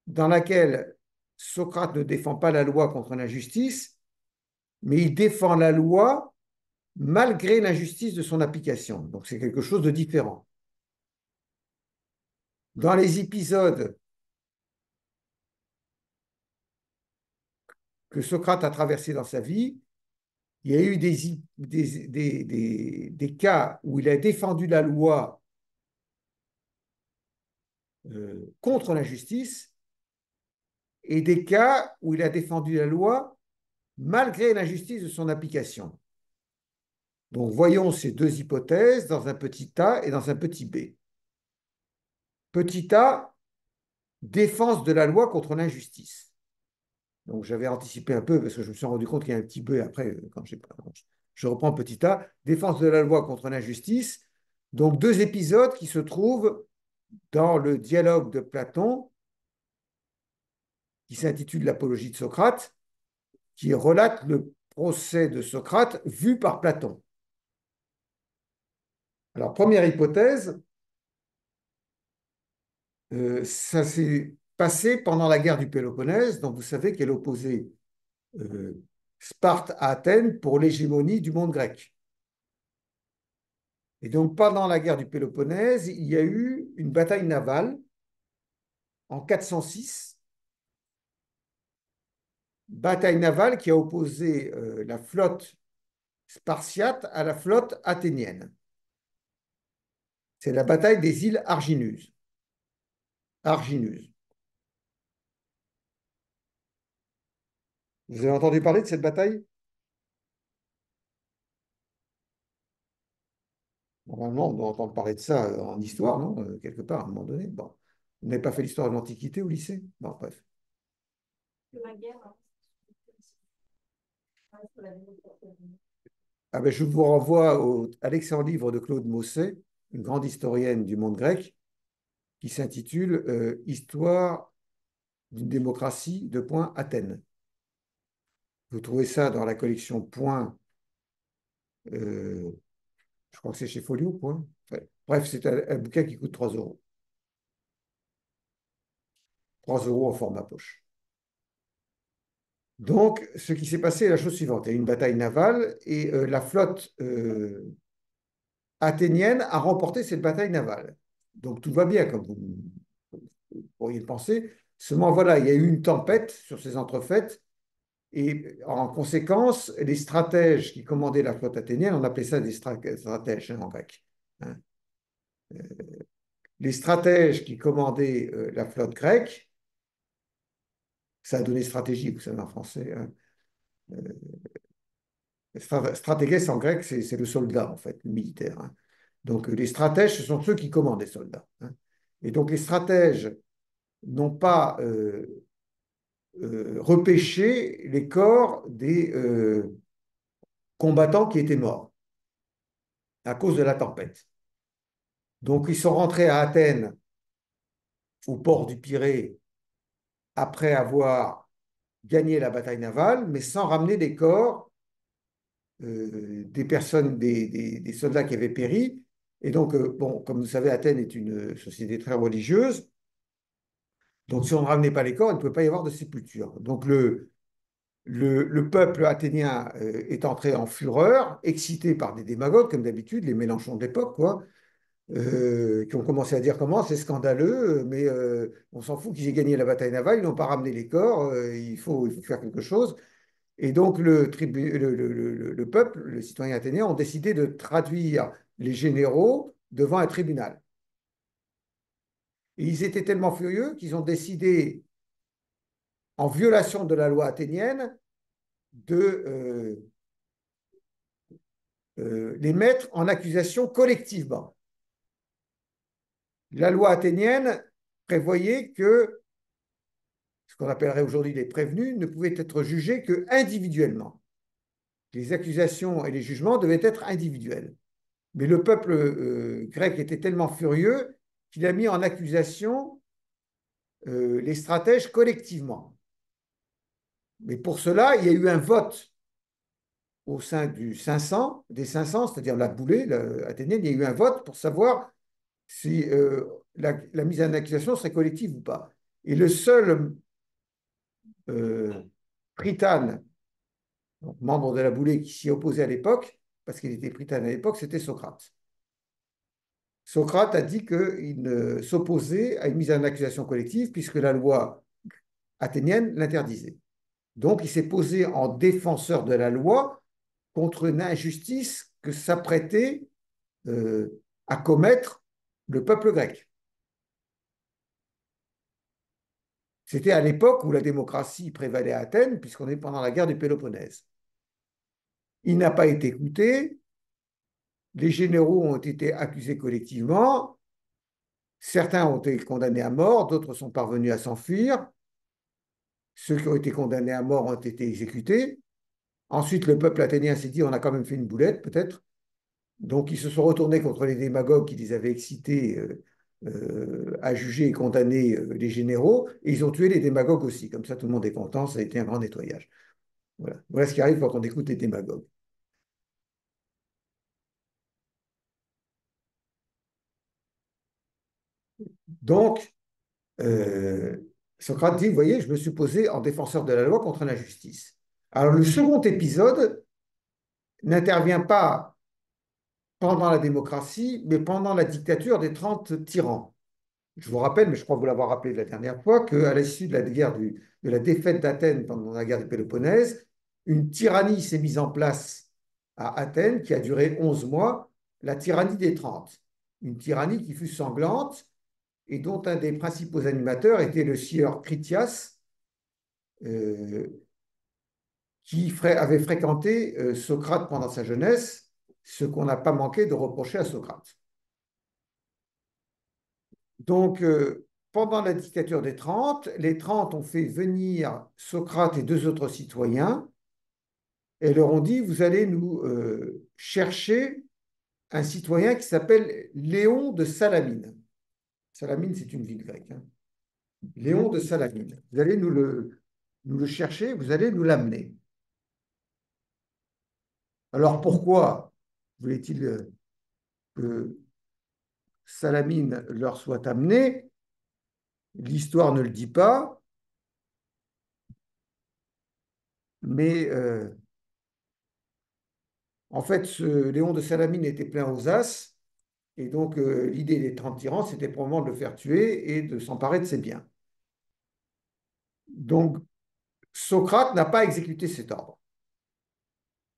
dans laquelle Socrate ne défend pas la loi contre l'injustice, mais il défend la loi malgré l'injustice de son application. Donc c'est quelque chose de différent. Dans les épisodes que Socrate a traversés dans sa vie, il y a eu des cas où il a défendu la loi contre l'injustice et des cas où il a défendu la loi malgré l'injustice de son application. Donc voyons ces deux hypothèses dans un petit a et dans un petit b. Petit a, défense de la loi contre l'injustice. Donc j'avais anticipé un peu parce que je me suis rendu compte qu'il y a un petit b après, quand je reprends petit a, défense de la loi contre l'injustice. Donc deux épisodes qui se trouvent dans le dialogue de Platon qui s'intitule L'Apologie de Socrate, qui relate le procès de Socrate vu par Platon. Alors, première hypothèse, ça s'est passé pendant la guerre du Péloponnèse, donc vous savez qu'elle opposait Sparte à Athènes pour l'hégémonie du monde grec. Et donc, pendant la guerre du Péloponnèse, il y a eu une bataille navale en 406, bataille navale qui a opposé la flotte spartiate à la flotte athénienne. C'est la bataille des îles Argineuses. Argineuses. Vous avez entendu parler de cette bataille? Normalement, on doit entendre parler de ça en histoire, non? Quelque part, à un moment donné. Bon. Vous n'avez pas fait l'histoire de l'Antiquité au lycée? Bon, bref. Ah ben, je vous renvoie à l'excellent livre de Claude Mosset, une grande historienne du monde grec, qui s'intitule Histoire d'une démocratie de point Athènes. Vous trouvez ça dans la collection Point, je crois que c'est chez Folio, Point. Enfin, bref, c'est un bouquin qui coûte 3 euros. 3 euros en format poche. Donc, ce qui s'est passé est la chose suivante. Il y a eu une bataille navale et la flotte athénienne a remporté cette bataille navale. Donc, tout va bien, comme vous pourriez le penser. Seulement, voilà, il y a eu une tempête sur ces entrefaites et en conséquence, les stratèges qui commandaient la flotte athénienne, on appelait ça des stratèges en grec, hein. Les stratèges qui commandaient la flotte grecque, ça a donné stratégie, vous savez, en français, hein. Stratèges en grec, c'est le soldat, en fait, le militaire, hein. Donc, les stratèges, ce sont ceux qui commandent les soldats, hein. Et donc, les stratèges n'ont pas repêché les corps des combattants qui étaient morts à cause de la tempête. Donc, ils sont rentrés à Athènes, au port du Pirée, après avoir gagné la bataille navale, mais sans ramener les corps des personnes, des soldats qui avaient péri. Et donc, bon, comme vous savez, Athènes est une société très religieuse. Donc, si on ne ramenait pas les corps, il ne peut pas y avoir de sépulture. Donc, le peuple athénien est entré en fureur, excité par des démagogues, comme d'habitude, les Mélenchons de l'époque, quoi, qui ont commencé à dire comment c'est scandaleux, mais on s'en fout qu'ils aient gagné la bataille navale, ils n'ont pas ramené les corps, il faut faire quelque chose. Et donc le peuple, les citoyens athéniens, ont décidé de traduire les généraux devant un tribunal. Et ils étaient tellement furieux qu'ils ont décidé, en violation de la loi athénienne, de les mettre en accusation collectivement. La loi athénienne prévoyait que ce qu'on appellerait aujourd'hui les prévenus ne pouvaient être jugés que individuellement. Les accusations et les jugements devaient être individuels. Mais le peuple grec était tellement furieux qu'il a mis en accusation les stratèges collectivement. Mais pour cela, il y a eu un vote au sein du 500, des 500, c'est-à-dire la boulée athénienne, il y a eu un vote pour savoir si la mise en accusation serait collective ou pas. Et le seul prytane, donc membre de la boulée, qui s'y opposait à l'époque, parce qu'il était prytane à l'époque, c'était Socrate. Socrate a dit qu'il s'opposait à une mise en accusation collective puisque la loi athénienne l'interdisait. Donc, il s'est posé en défenseur de la loi contre une injustice que s'apprêtait à commettre le peuple grec. C'était à l'époque où la démocratie prévalait à Athènes, puisqu'on est pendant la guerre du Péloponnèse. Il n'a pas été écouté, les généraux ont été accusés collectivement, certains ont été condamnés à mort, d'autres sont parvenus à s'enfuir, ceux qui ont été condamnés à mort ont été exécutés. Ensuite, le peuple athénien s'est dit, on a quand même fait une boulette, peut-être. Donc, ils se sont retournés contre les démagogues qui les avaient excités à juger et condamner les généraux, et ils ont tué les démagogues aussi. Comme ça, tout le monde est content, ça a été un grand nettoyage. Voilà, voilà ce qui arrive quand on écoute les démagogues. Donc, euh, Socrate dit, vous voyez, je me suis posé en défenseur de la loi contre l'injustice. Alors, le second épisode n'intervient pas pendant la démocratie, mais pendant la dictature des 30 tyrans. Je vous rappelle, mais je crois vous l'avoir rappelé la dernière fois, qu'à l'issue de de la défaite d'Athènes pendant la guerre du Péloponnèse, une tyrannie s'est mise en place à Athènes qui a duré 11 mois, la tyrannie des 30. Une tyrannie qui fut sanglante et dont un des principaux animateurs était le sieur Critias, euh, qui avait fréquenté Socrate pendant sa jeunesse, ce qu'on n'a pas manqué de reprocher à Socrate. Donc, pendant la dictature des 30, les 30 ont fait venir Socrate et deux autres citoyens et leur ont dit, vous allez nous chercher un citoyen qui s'appelle Léon de Salamine. Salamine, c'est une ville grecque, hein. Léon de Salamine. Vous allez nous le chercher, vous allez nous l'amener. Alors pourquoi voulait-il que Salamine leur soit amené? L'histoire ne le dit pas. Mais en fait, Léon de Salamine était plein aux as, et donc l'idée des 30 tyrans, c'était probablement de le faire tuer et de s'emparer de ses biens. Donc, Socrate n'a pas exécuté cet ordre.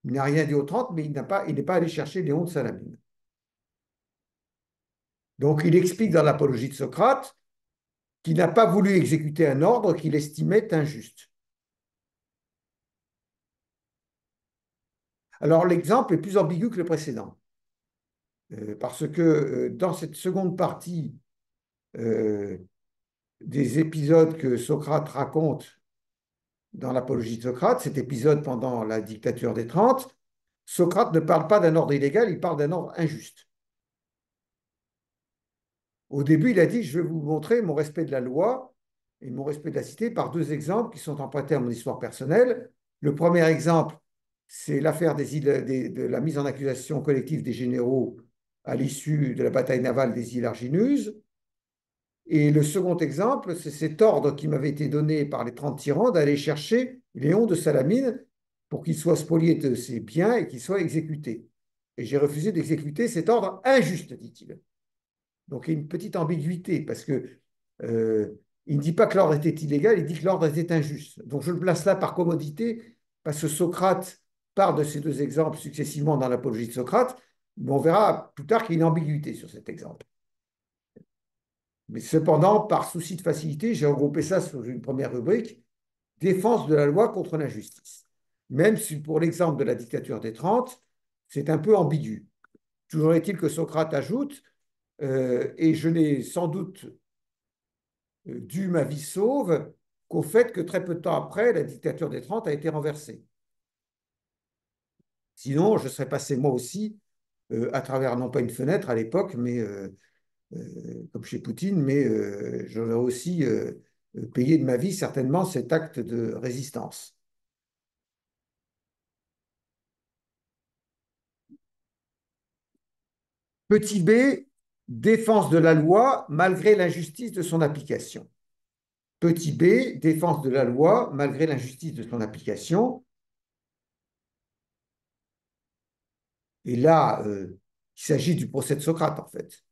Il n'a rien dit aux 30, mais il n'est pas allé chercher Léon de Salamine. Donc, il explique dans l'Apologie de Socrate qu'il n'a pas voulu exécuter un ordre qu'il estimait injuste. Alors, l'exemple est plus ambigu que le précédent, parce que dans cette seconde partie euh, des épisodes que Socrate raconte dans l'Apologie de Socrate, cet épisode pendant la dictature des 30, Socrate ne parle pas d'un ordre illégal, il parle d'un ordre injuste. Au début, il a dit, je vais vous montrer mon respect de la loi et mon respect de la cité par deux exemples qui sont empruntés à mon histoire personnelle. Le premier exemple, c'est l'affaire de la mise en accusation collective des généraux à l'issue de la bataille navale des îles Argineuses. Et le second exemple, c'est cet ordre qui m'avait été donné par les 30 tyrans d'aller chercher Léon de Salamine pour qu'il soit spolié de ses biens et qu'il soit exécuté. Et j'ai refusé d'exécuter cet ordre injuste, dit-il. Donc il y a une petite ambiguïté parce que il ne dit pas que l'ordre était illégal, il dit que l'ordre était injuste. Donc je le place là par commodité parce que Socrate part de ces deux exemples successivement dans l'Apologie de Socrate, mais on verra plus tard qu'il y a une ambiguïté sur cet exemple. Mais cependant, par souci de facilité, j'ai regroupé ça sous une première rubrique, défense de la loi contre l'injustice. Même si pour l'exemple de la dictature des 30, c'est un peu ambigu. Toujours est-il que Socrate ajoute, et je n'ai sans doute dû ma vie sauve qu'au fait que très peu de temps après, la dictature des 30 a été renversée. Sinon, je serais passé moi aussi à travers non pas une fenêtre à l'époque, mais comme chez Poutine, mais j'aurais aussi payé de ma vie certainement cet acte de résistance. Petit b, défense de la loi malgré l'injustice de son application. Petit b, défense de la loi malgré l'injustice de son application. Et là, il s'agit du procès de Socrate, en fait.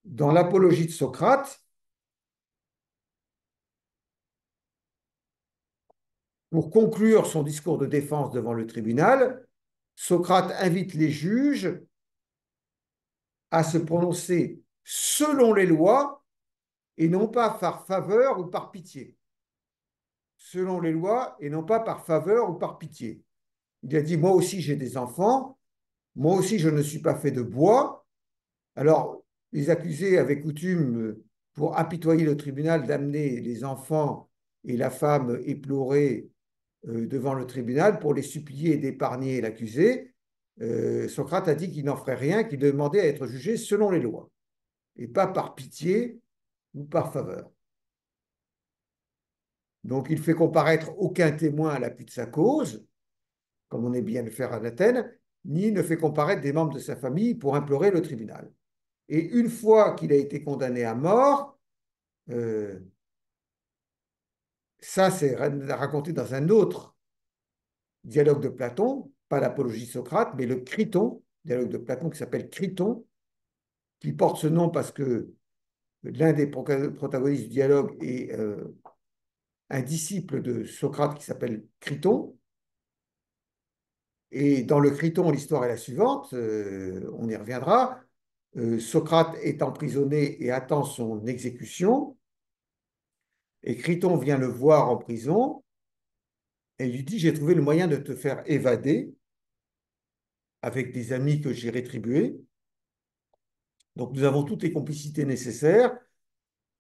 Dans l'Apologie de Socrate, pour conclure son discours de défense devant le tribunal, Socrate invite les juges à se prononcer selon les lois et non pas par faveur ou par pitié. Selon les lois et non pas par faveur ou par pitié. Il a dit, moi aussi j'ai des enfants, moi aussi je ne suis pas fait de bois. Alors, les accusés avaient coutume, pour apitoyer le tribunal, d'amener les enfants et la femme éplorée devant le tribunal pour les supplier d'épargner l'accusé. Socrate a dit qu'il n'en ferait rien, qu'il demandait à être jugé selon les lois, et pas par pitié ou par faveur. Donc il fait comparaître aucun témoin à l'appui de sa cause, comme on est bien le faire à Athènes, ni ne fait comparaître des membres de sa famille pour implorer le tribunal. Et une fois qu'il a été condamné à mort, euh, ça c'est raconté dans un autre dialogue de Platon, pas l'Apologie de Socrate, mais le Criton, dialogue de Platon qui s'appelle Criton, qui porte ce nom parce que l'un des protagonistes du dialogue est un disciple de Socrate qui s'appelle Criton. Et dans le Criton, l'histoire est la suivante, on y reviendra. Socrate est emprisonné et attend son exécution. Et Criton vient le voir en prison et lui dit, j'ai trouvé le moyen de te faire évader avec des amis que j'ai rétribués. Donc nous avons toutes les complicités nécessaires.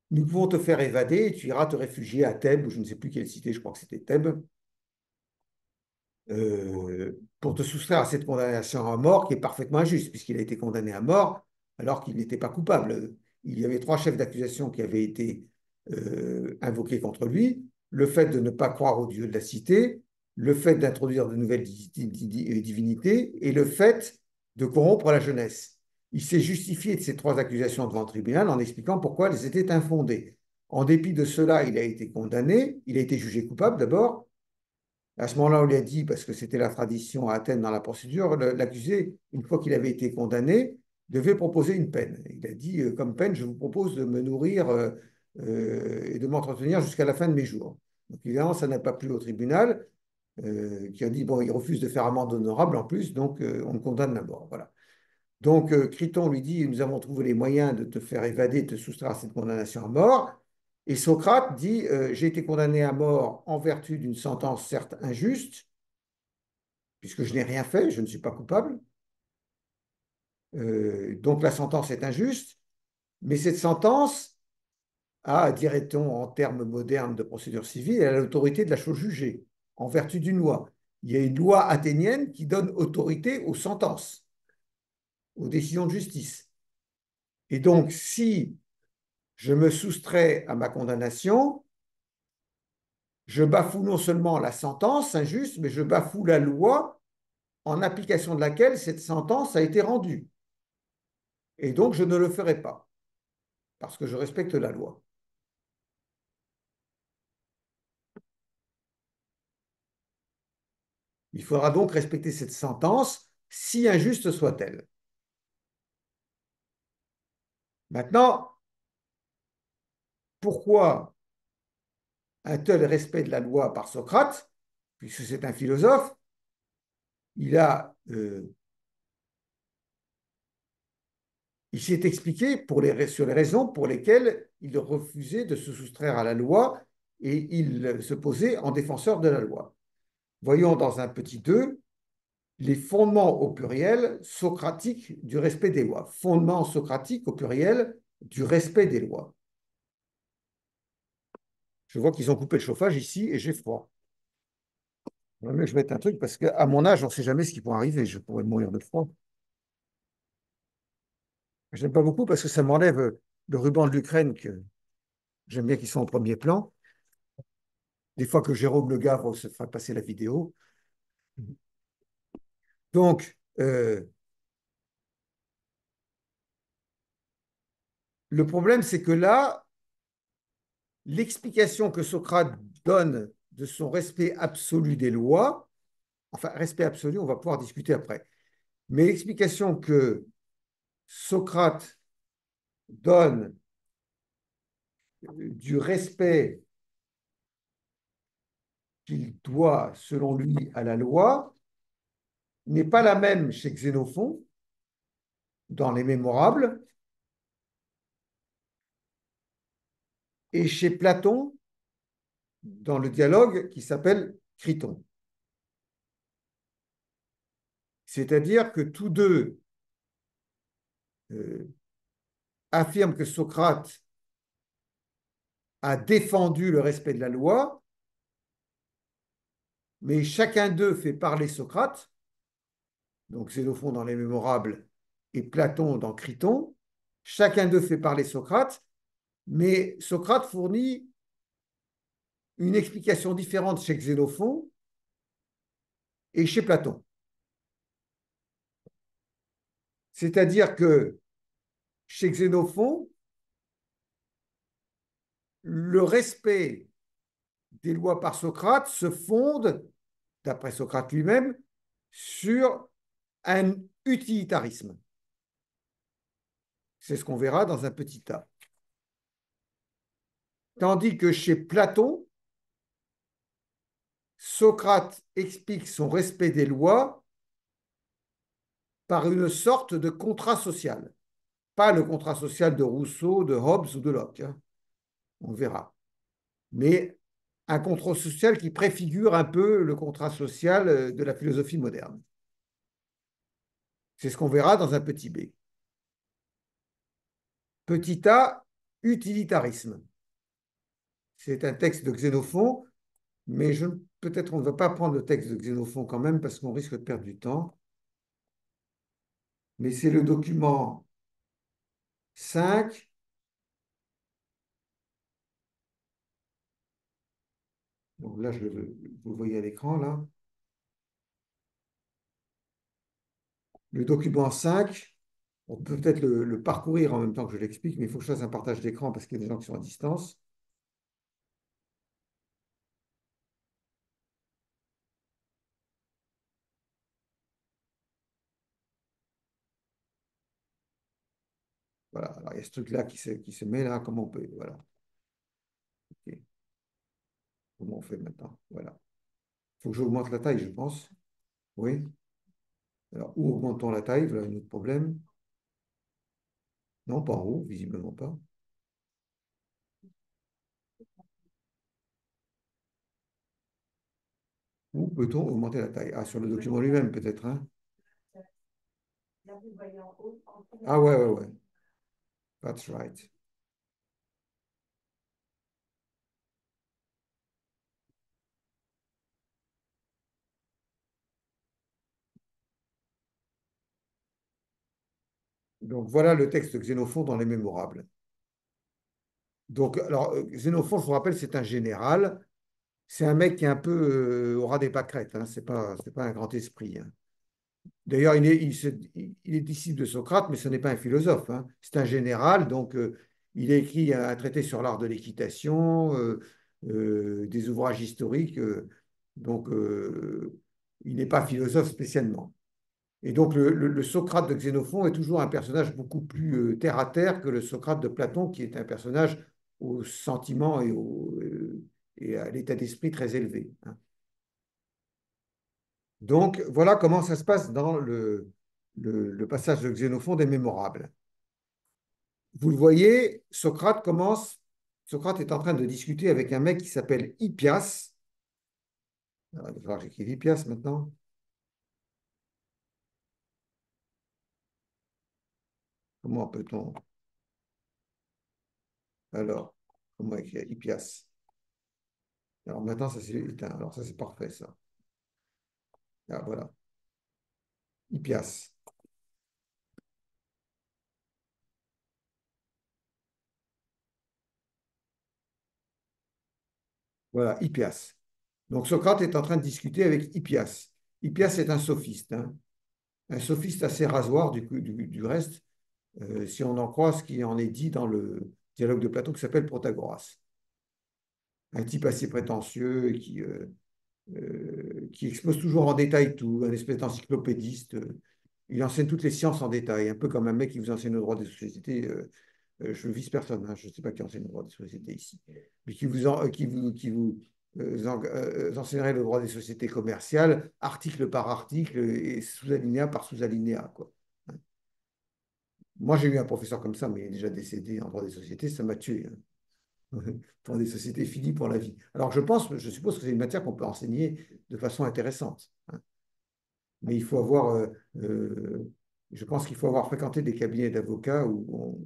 Nous pouvons te faire évader et tu iras te réfugier à Thèbes, ou je ne sais plus quelle cité, je crois que c'était Thèbes, pour te soustraire à cette condamnation à mort qui est parfaitement injuste, puisqu'il a été condamné à mort alors qu'il n'était pas coupable. Il y avait trois chefs d'accusation qui avaient été invoqués contre lui. Le fait de ne pas croire au Dieu de la cité, le fait d'introduire de nouvelles divinités et le fait de corrompre la jeunesse. Il s'est justifié de ces trois accusations devant le tribunal en expliquant pourquoi elles étaient infondées. En dépit de cela, il a été condamné, il a été jugé coupable d'abord, À ce moment-là, on lui a dit, parce que c'était la tradition à Athènes dans la procédure, l'accusé, une fois qu'il avait été condamné, devait proposer une peine. Il a dit, comme peine, je vous propose de me nourrir et de m'entretenir jusqu'à la fin de mes jours. Donc évidemment, ça n'a pas plu au tribunal, qui a dit, bon, il refuse de faire amende honorable en plus, donc on le condamne à mort. Voilà. Donc Criton lui dit, nous avons trouvé les moyens de te faire évader, de te soustraire à cette condamnation à mort. Et Socrate dit, j'ai été condamné à mort en vertu d'une sentence certes injuste, puisque je n'ai rien fait, je ne suis pas coupable. Donc la sentence est injuste, mais cette sentence a, dirait-on en termes modernes de procédure civile, elle a l'autorité de la chose jugée, en vertu d'une loi. Il y a une loi athénienne qui donne autorité aux sentences, aux décisions de justice. Et donc, si je me soustrais à ma condamnation, je bafoue non seulement la sentence injuste, mais je bafoue la loi en application de laquelle cette sentence a été rendue. Et donc, je ne le ferai pas, parce que je respecte la loi. Il faudra donc respecter cette sentence, si injuste soit-elle. Maintenant, pourquoi un tel respect de la loi par Socrate, puisque c'est un philosophe, il a il s'est expliqué sur les raisons pour lesquelles il refusait de se soustraire à la loi et il se posait en défenseur de la loi. Voyons dans un petit 2 les fondements au pluriel socratiques du respect des lois. Fondements socratiques au pluriel du respect des lois. Je vois qu'ils ont coupé le chauffage ici et j'ai froid. Il vaut mieux que je mette un truc parce qu'à mon âge, on ne sait jamais ce qui pourrait arriver. Je pourrais mourir de froid. Je n'aime pas beaucoup parce que ça m'enlève le ruban de l'Ukraine que j'aime bien qu'ils soient en premier plan. Des fois que Jérôme Le Gavre se fera passer la vidéo. Donc, le problème, c'est que là, l'explication que Socrate donne de son respect absolu des lois, enfin, respect absolu, on va pouvoir discuter après, mais l'explication que Socrate donne du respect qu'il doit, selon lui, à la loi, n'est pas la même chez Xénophon, dans les Mémorables, et chez Platon, dans le dialogue qui s'appelle Criton. C'est-à-dire que tous deux euh, affirment que Socrate a défendu le respect de la loi, mais chacun d'eux fait parler Socrate, donc Xénophon dans les Mémorables et Platon dans Criton. Chacun d'eux fait parler Socrate, mais Socrate fournit une explication différente chez Xénophon et chez Platon. C'est-à-dire que chez Xénophon, le respect des lois par Socrate se fonde, d'après Socrate lui-même, sur un utilitarisme. C'est ce qu'on verra dans un petit tas. Tandis que chez Platon, Socrate explique son respect des lois par une sorte de contrat social. Pas le contrat social de Rousseau, de Hobbes ou de Locke, hein. On verra. Mais un contrat social qui préfigure un peu le contrat social de la philosophie moderne. C'est ce qu'on verra dans un petit b. Petit a, utilitarisme. C'est un texte de Xénophon, mais peut-être on ne va pas prendre le texte de Xénophon quand même parce qu'on risque de perdre du temps. Mais c'est le document 5. Donc là, vous le voyez à l'écran, là. Le document 5, on peut peut-être le parcourir en même temps que je l'explique, mais il faut que je fasse un partage d'écran parce qu'il y a des gens qui sont à distance. voilà. Alors, il y a ce truc-là qui se met là. Comment on peut. Voilà. Ok. Comment on fait maintenant? Voilà. Il faut que j'augmente la taille, je pense. Oui. Alors, où augmentons la taille? Voilà un autre problème. Non, pas en haut, visiblement pas. Où peut-on augmenter la taille? Ah, sur le document lui-même, peut-être, hein? Ah ouais, ouais, ouais. That's right. Donc voilà le texte de Xénophon dans les Mémorables. Donc, alors, Xénophon, je vous rappelle, c'est un général. C'est un mec qui est un peu au ras des pâquerettes. Hein. C'est pas un grand esprit. Hein. D'ailleurs, il est disciple de Socrate, mais ce n'est pas un philosophe. Hein. C'est un général, donc il a écrit un traité sur l'art de l'équitation, des ouvrages historiques. Donc, il n'est pas philosophe spécialement. Et donc, le Socrate de Xénophon est toujours un personnage beaucoup plus terre à terre que le Socrate de Platon, qui est un personnage au sentiment et à l'état d'esprit très élevé. Hein. Donc, voilà comment ça se passe dans le passage de Xénophon des Mémorables. Vous le voyez, Socrate est en train de discuter avec un mec qui s'appelle Hippias. Alors, il va falloir que j'écrive Hippias maintenant. Comment peut-on... Alors, comment écrire Hippias? Alors maintenant, ça c'est éteint. Alors ça c'est parfait, ça. Ah, voilà, Hippias. Voilà, Hippias. Donc Socrate est en train de discuter avec Hippias. Hippias est un sophiste, hein. Un sophiste assez rasoir du reste, si on en croit ce qui en est dit dans le dialogue de Platon qui s'appelle Protagoras. Un type assez prétentieux et qui expose toujours en détail tout, un espèce d'encyclopédiste. Il enseigne toutes les sciences en détail, un peu comme un mec qui vous enseigne le droit des sociétés. Je ne vise personne, hein, je ne sais pas qui enseigne le droit des sociétés ici, mais qui vous enseignerait le droit des sociétés commerciales, article par article et sous-alinéa par sous-alinéa, quoi. Moi, j'ai eu un professeur comme ça, mais il est déjà décédé en droit des sociétés, ça m'a tué. Hein. Droit des sociétés, fini pour la vie. Alors, je suppose que c'est une matière qu'on peut enseigner de façon intéressante. Hein. Mais il faut je pense qu'il faut avoir fréquenté des cabinets d'avocats où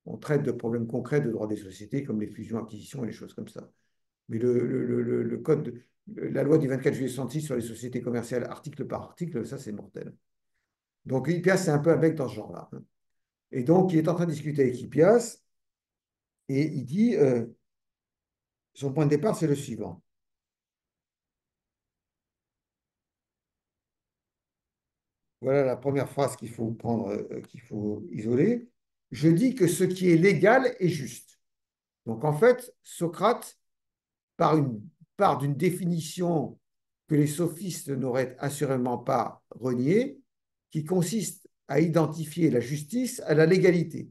on traite de problèmes concrets de droit des sociétés, comme les fusions-acquisitions et les choses comme ça. Mais le code, la loi du 24 juillet 66 sur les sociétés commerciales, article par article, ça, c'est mortel. Donc, Hippias, c'est un peu un bec dans ce genre-là. Hein. Et donc, il est en train de discuter avec Hippias et il dit, son point de départ, c'est le suivant. Voilà la première phrase qu'il faut prendre, qu'il faut isoler. Je dis que ce qui est légal est juste. Donc, en fait, Socrate part d'une définition que les sophistes n'auraient assurément pas reniée, qui consiste à identifier la justice à la légalité.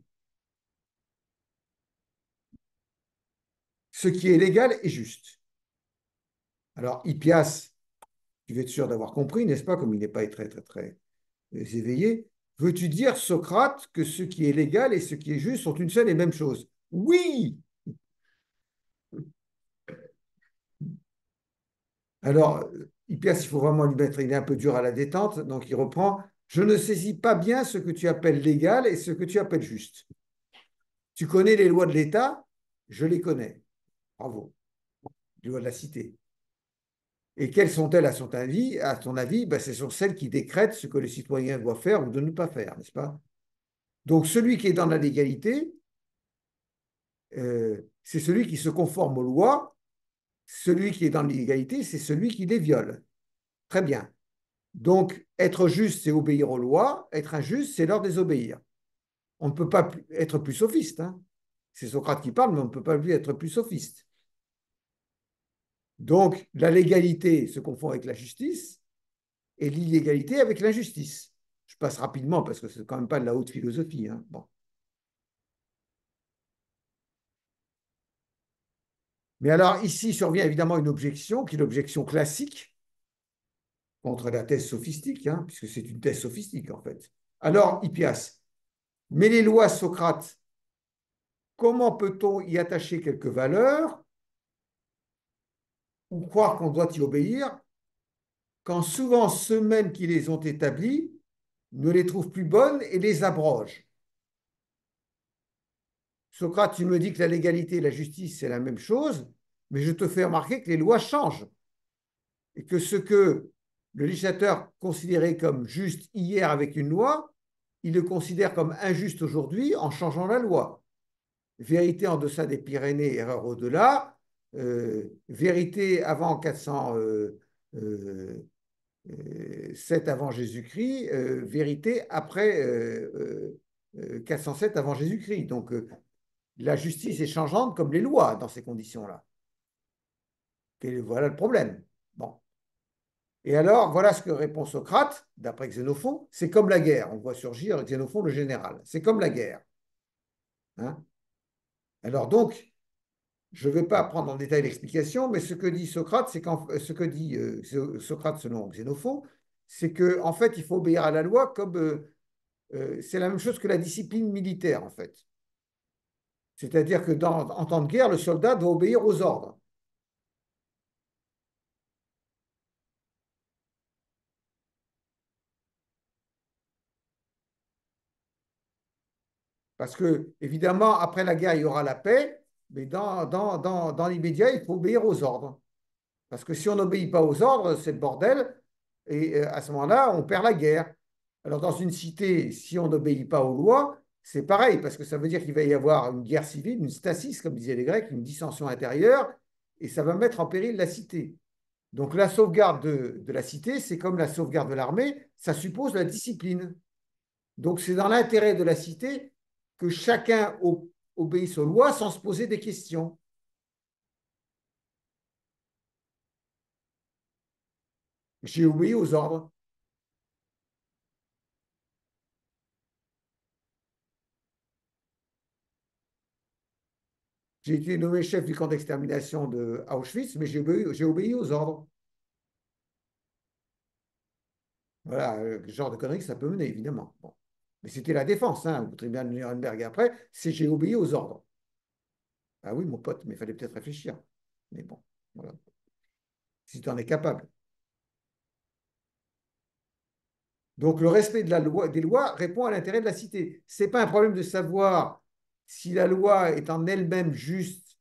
Ce qui est légal est juste. Alors, Hippias, tu veux être sûr d'avoir compris, n'est-ce pas, comme il n'est pas très, très, très éveillé, veux-tu dire, Socrate, que ce qui est légal et ce qui est juste sont une seule et même chose? Oui. Alors, Hippias, il faut vraiment lui mettre, il est un peu dur à la détente, donc il reprend, je ne saisis pas bien ce que tu appelles légal et ce que tu appelles juste. Tu connais les lois de l'État? Je les connais. Bravo. Les lois de la cité. Et quelles sont-elles à son avis? À ton avis, ben, ce sont celles qui décrètent ce que le citoyen doit faire ou de ne pas faire, n'est-ce pas? Donc, celui qui est dans la légalité, c'est celui qui se conforme aux lois. Celui qui est dans l'illégalité, c'est celui qui les viole. Très bien. Donc, être juste, c'est obéir aux lois. Être injuste, c'est leur désobéir. On ne peut pas être plus sophiste. Hein. C'est Socrate qui parle, mais on ne peut pas lui être plus sophiste. Donc, la légalité se confond avec la justice et l'illégalité avec l'injustice. Je passe rapidement parce que c'est quand même pas de la haute philosophie. Hein. Bon. Mais alors ici survient évidemment une objection, qui est l'objection classique contre la thèse sophistique, hein, puisque c'est une thèse sophistique en fait. Alors, Hippias, mais les lois Socrate, comment peut-on y attacher quelques valeurs ou croire qu'on doit y obéir quand souvent ceux-mêmes qui les ont établies ne les trouvent plus bonnes et les abrogent? Socrate, tu me dis que la légalité et la justice, c'est la même chose, mais je te fais remarquer que les lois changent et que ce que le législateur considérait comme juste hier avec une loi, il le considère comme injuste aujourd'hui en changeant la loi. Vérité en deçà des Pyrénées, erreur au-delà. Vérité avant 407 avant Jésus-Christ, vérité après 407 avant Jésus-Christ. Donc la justice est changeante comme les lois dans ces conditions-là. Et voilà le problème. Bon. Et alors, voilà ce que répond Socrate, d'après Xénophon, c'est comme la guerre. On voit surgir Xénophon le général. C'est comme la guerre. Hein. Alors donc, je ne vais pas prendre en détail l'explication, mais ce que dit Socrate, c'est ce que dit Socrate selon Xénophon, c'est qu'en en fait, il faut obéir à la loi comme c'est la même chose que la discipline militaire, en fait. C'est-à-dire que en temps de guerre, le soldat doit obéir aux ordres. Parce que, évidemment, après la guerre, il y aura la paix, mais dans l'immédiat, il faut obéir aux ordres. Parce que si on n'obéit pas aux ordres, c'est le bordel, et à ce moment-là, on perd la guerre. Alors, dans une cité, si on n'obéit pas aux lois, c'est pareil, parce que ça veut dire qu'il va y avoir une guerre civile, une stasis, comme disaient les Grecs, une dissension intérieure, et ça va mettre en péril la cité. Donc, la sauvegarde de la cité, c'est comme la sauvegarde de l'armée, ça suppose la discipline. Donc, c'est dans l'intérêt de la cité que chacun obéisse aux lois sans se poser des questions. J'ai obéi aux ordres. J'ai été nommé chef du camp d'extermination de Auschwitz, mais j'ai obéi aux ordres. Voilà, le genre de conneries que ça peut mener, évidemment. Bon. Mais c'était la défense, hein, au tribunal de Nuremberg après, c'est j'ai obéi aux ordres. Ah oui, mon pote, mais il fallait peut-être réfléchir. Mais bon, voilà. Si tu en es capable. Donc, le respect de la loi, des lois répond à l'intérêt de la cité. Ce n'est pas un problème de savoir si la loi est en elle-même juste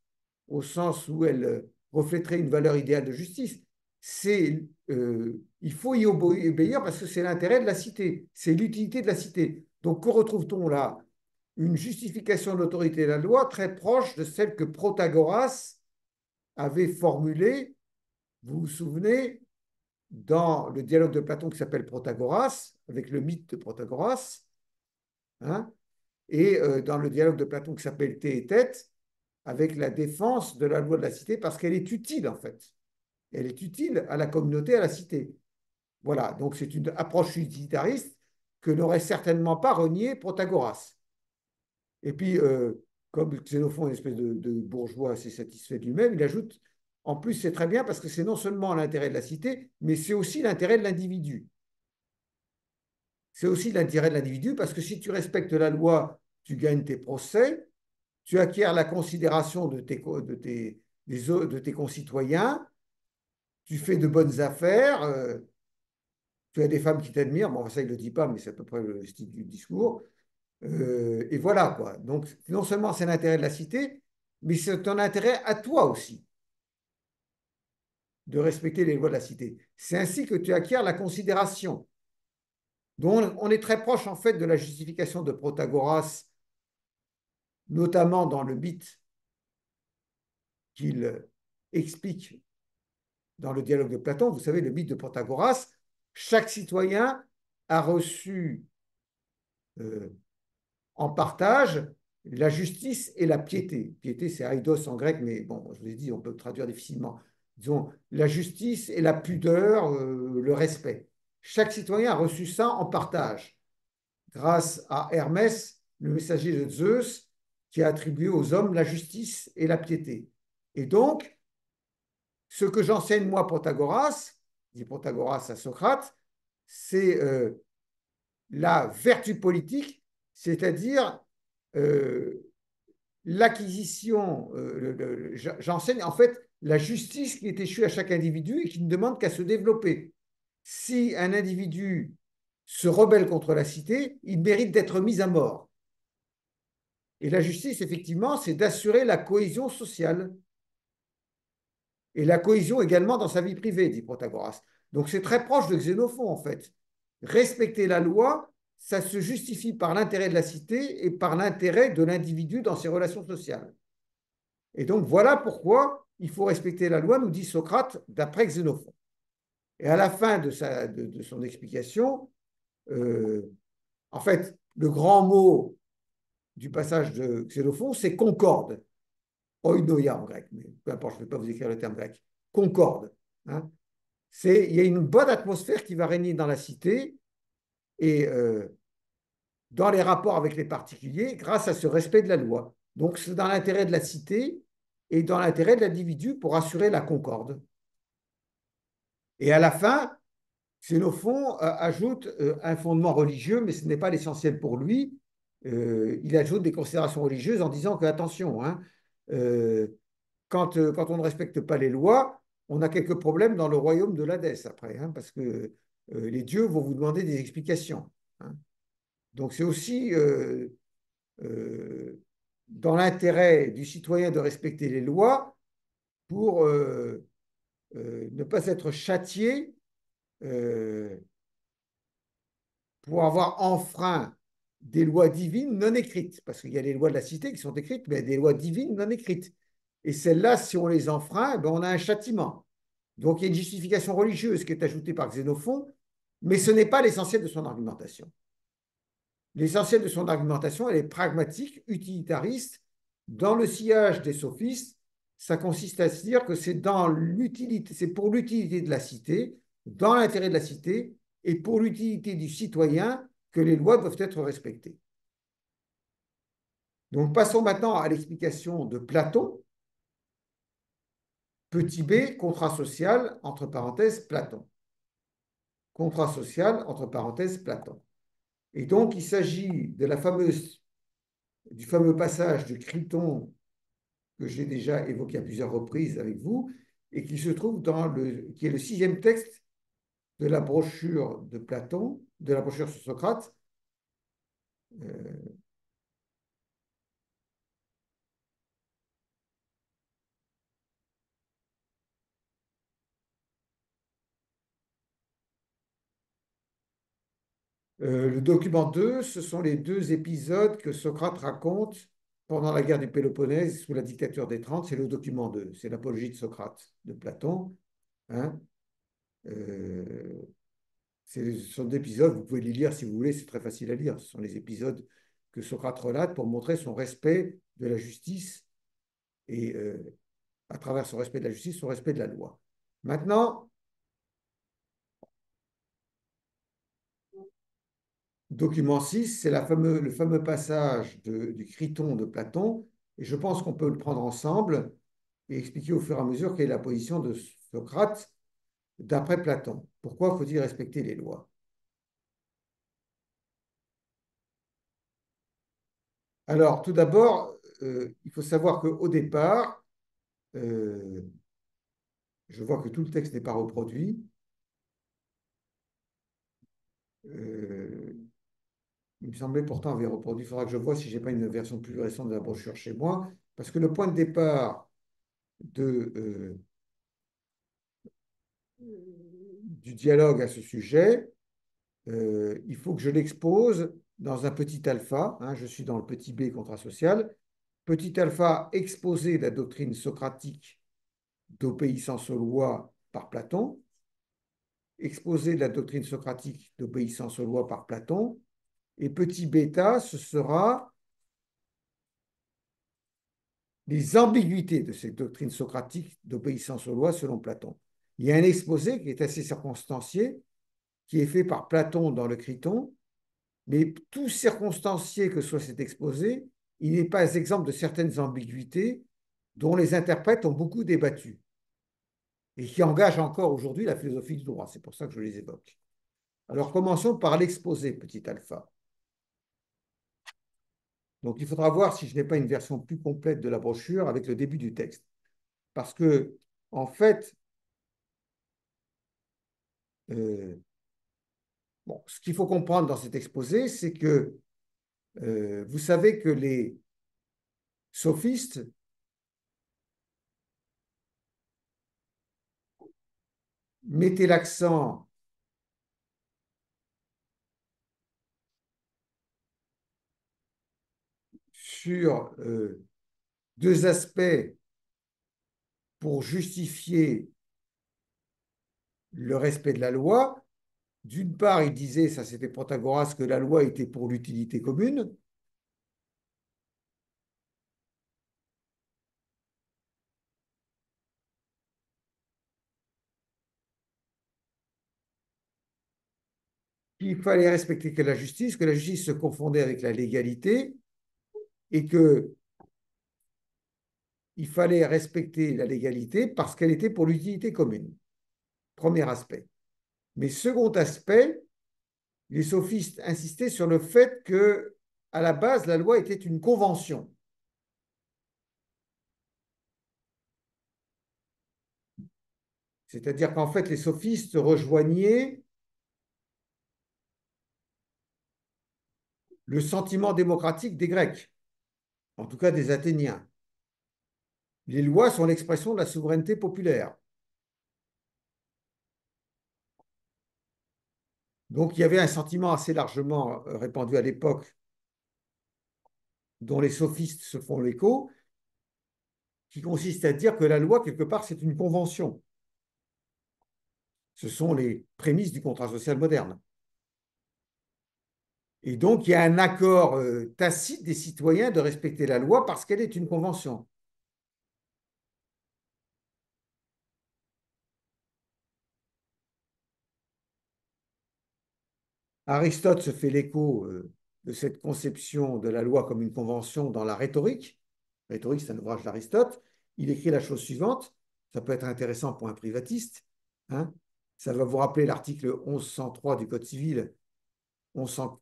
au sens où elle reflèterait une valeur idéale de justice. Il faut y obéir parce que c'est l'intérêt de la cité, c'est l'utilité de la cité. Donc, que retrouve-t-on là? Une justification de l'autorité de la loi très proche de celle que Protagoras avait formulée, vous vous souvenez, dans le dialogue de Platon qui s'appelle Protagoras, avec le mythe de Protagoras, hein, et dans le dialogue de Platon qui s'appelle Thé et Tête, avec la défense de la loi de la cité, parce qu'elle est utile, en fait. Elle est utile à la communauté, à la cité. Voilà, donc c'est une approche utilitariste que n'aurait certainement pas renié Protagoras. Et puis, comme Xénophon est une espèce de bourgeois assez satisfait de lui-même, il ajoute, en plus, c'est très bien parce que c'est non seulement l'intérêt de la cité, mais c'est aussi l'intérêt de l'individu. C'est aussi l'intérêt de l'individu parce que si tu respectes la loi, tu gagnes tes procès, tu acquiers la considération de tes concitoyens, tu fais de bonnes affaires, tu as des femmes qui t'admirent, bon, ça il ne le dit pas, mais c'est à peu près le style du discours, et voilà quoi. Donc non seulement c'est l'intérêt de la cité, mais c'est ton intérêt à toi aussi de respecter les lois de la cité. C'est ainsi que tu acquiers la considération. Donc on est très proche en fait de la justification de Protagoras, notamment dans le mythe qu'il explique dans le dialogue de Platon. Vous savez, le mythe de Protagoras, chaque citoyen a reçu en partage la justice et la piété. Piété, c'est aidos en grec, mais bon, je vous ai dit, on peut traduire difficilement. Disons, la justice et la pudeur, le respect. Chaque citoyen a reçu ça en partage, grâce à Hermès, le messager de Zeus, qui a attribué aux hommes la justice et la piété. Et donc, ce que j'enseigne moi, Protagoras, dit Protagoras à Socrate, c'est la vertu politique, c'est-à-dire euh, l'acquisition, j'enseigne en fait la justice qui est échue à chaque individu et qui ne demande qu'à se développer. Si un individu se rebelle contre la cité, il mérite d'être mis à mort. Et la justice, effectivement, c'est d'assurer la cohésion sociale et la cohésion également dans sa vie privée, dit Protagoras. Donc c'est très proche de Xénophon, en fait. Respecter la loi, ça se justifie par l'intérêt de la cité et par l'intérêt de l'individu dans ses relations sociales. Et donc voilà pourquoi il faut respecter la loi, nous dit Socrate, d'après Xénophon. Et à la fin de son explication, euh, en fait, le grand mot du passage de Xénophon, c'est concorde. Oinoia en grec, mais peu importe, je ne vais pas vous écrire le terme grec. Concorde. Hein. Il y a une bonne atmosphère qui va régner dans la cité et dans les rapports avec les particuliers grâce à ce respect de la loi. Donc c'est dans l'intérêt de la cité et dans l'intérêt de l'individu pour assurer la concorde. Et à la fin, Xénophon ajoute un fondement religieux, mais ce n'est pas l'essentiel pour lui. Il ajoute des considérations religieuses en disant que, attention, hein, euh, quand on ne respecte pas les lois, on a quelques problèmes dans le royaume de l'Hadès après, hein, parce que les dieux vont vous demander des explications. Hein. Donc c'est aussi euh, dans l'intérêt du citoyen de respecter les lois pour ne pas être châtié euh, pour avoir enfreint des lois divines non écrites, parce qu'il y a les lois de la cité qui sont écrites, mais il y a des lois divines non écrites. Et celles-là, si on les enfreint, ben on a un châtiment. Donc il y a une justification religieuse qui est ajoutée par Xénophon, mais ce n'est pas l'essentiel de son argumentation. L'essentiel de son argumentation, elle est pragmatique, utilitariste. Dans le sillage des sophistes, ça consiste à se dire que c'est pour l'utilité de la cité, dans l'intérêt de la cité et pour l'utilité du citoyen que les lois doivent être respectées. Donc passons maintenant à l'explication de Platon. Petit b, contrat social, entre parenthèses, Platon. Contrat social, entre parenthèses, Platon. Et donc, il s'agit du fameux passage de Criton que j'ai déjà évoqué à plusieurs reprises avec vous et qui se trouve qui est le sixième texte de la brochure de Platon, de la brochure sur Socrate. Euh, le document 2, ce sont les deux épisodes que Socrate raconte pendant la guerre du Péloponnèse sous la dictature des 30. C'est le document 2, c'est l'apologie de Socrate de Platon. Hein. Euh, ce sont des épisodes, vous pouvez les lire si vous voulez, c'est très facile à lire. Ce sont les épisodes que Socrate relate pour montrer son respect de la justice et, à travers son respect de la justice, son respect de la loi. Maintenant, document 6, c'est le fameux passage du Criton de Platon, et je pense qu'on peut le prendre ensemble et expliquer au fur et à mesure quelle est la position de Socrate d'après Platon. Pourquoi faut-il respecter les lois? Alors, tout d'abord, il faut savoir qu'au départ, euh, je vois que tout le texte n'est pas reproduit. Euh, il me semblait pourtant avoir reproduit. Il faudra que je vois si je n'ai pas une version plus récente de la brochure chez moi. Parce que le point de départ de, du dialogue à ce sujet, il faut que je l'expose dans un petit alpha. Hein, je suis dans le petit b contrat social. Petit alpha, exposé la doctrine socratique d'obéissance aux lois par Platon. Exposé de la doctrine socratique d'obéissance aux lois par Platon. Et petit bêta, ce sera les ambiguïtés de cette doctrine socratique d'obéissance aux lois selon Platon. Il y a un exposé qui est assez circonstancié, qui est fait par Platon dans le Criton, mais tout circonstancié que soit cet exposé, il n'est pas exempt de certaines ambiguïtés dont les interprètes ont beaucoup débattu et qui engagent encore aujourd'hui la philosophie du droit. C'est pour ça que je les évoque. Alors commençons par l'exposé, petit alpha. Donc il faudra voir si je n'ai pas une version plus complète de la brochure avec le début du texte. Parce que, en fait, bon, ce qu'il faut comprendre dans cet exposé, c'est que vous savez que les sophistes mettaient l'accent sur deux aspects pour justifier le respect de la loi. D'une part, ils disaient, ça c'était Protagoras, que la loi était pour l'utilité commune. Qu'il fallait respecter que la justice se confondait avec la légalité et qu'il fallait respecter la légalité parce qu'elle était pour l'utilité commune. Premier aspect. Mais second aspect, les sophistes insistaient sur le fait que, à la base, la loi était une convention. C'est-à-dire qu'en fait, les sophistes rejoignaient le sentiment démocratique des Grecs, en tout cas des Athéniens. Les lois sont l'expression de la souveraineté populaire. Donc il y avait un sentiment assez largement répandu à l'époque, dont les sophistes se font l'écho, qui consiste à dire que la loi, quelque part, c'est une convention. Ce sont les prémices du contrat social moderne. Et donc, il y a un accord tacite des citoyens de respecter la loi parce qu'elle est une convention. Aristote se fait l'écho de cette conception de la loi comme une convention dans la rhétorique. La rhétorique, c'est un ouvrage d'Aristote. Il écrit la chose suivante, ça peut être intéressant pour un privatiste, hein. Ça va vous rappeler l'article 1103 du Code civil, 1100,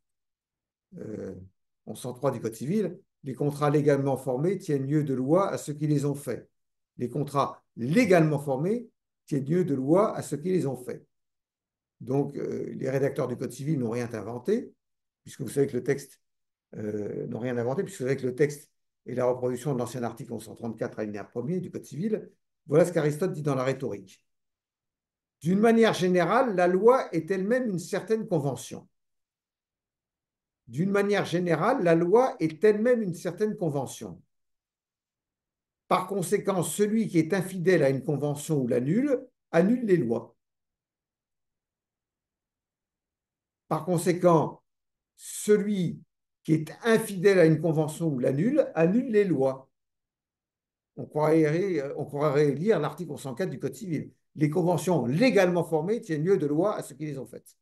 1103 du Code civil. Les contrats légalement formés tiennent lieu de loi à ceux qui les ont faits. Les contrats légalement formés tiennent lieu de loi à ceux qui les ont faits. Donc, les rédacteurs du Code civil n'ont rien inventé, puisque vous savez que le texte n'ont rien inventé, puisque vous savez que le texte est la reproduction de l'ancien article 1134 alinéa 1er du Code civil. Voilà ce qu'Aristote dit dans la rhétorique. D'une manière générale, la loi est elle-même une certaine convention. D'une manière générale, la loi est elle-même une certaine convention. Par conséquent, celui qui est infidèle à une convention ou l'annule, annule les lois. Par conséquent, celui qui est infidèle à une convention ou l'annule, annule les lois. On croirait lire l'article 104 du Code civil. Les conventions légalement formées tiennent lieu de loi à ceux qui les ont faites.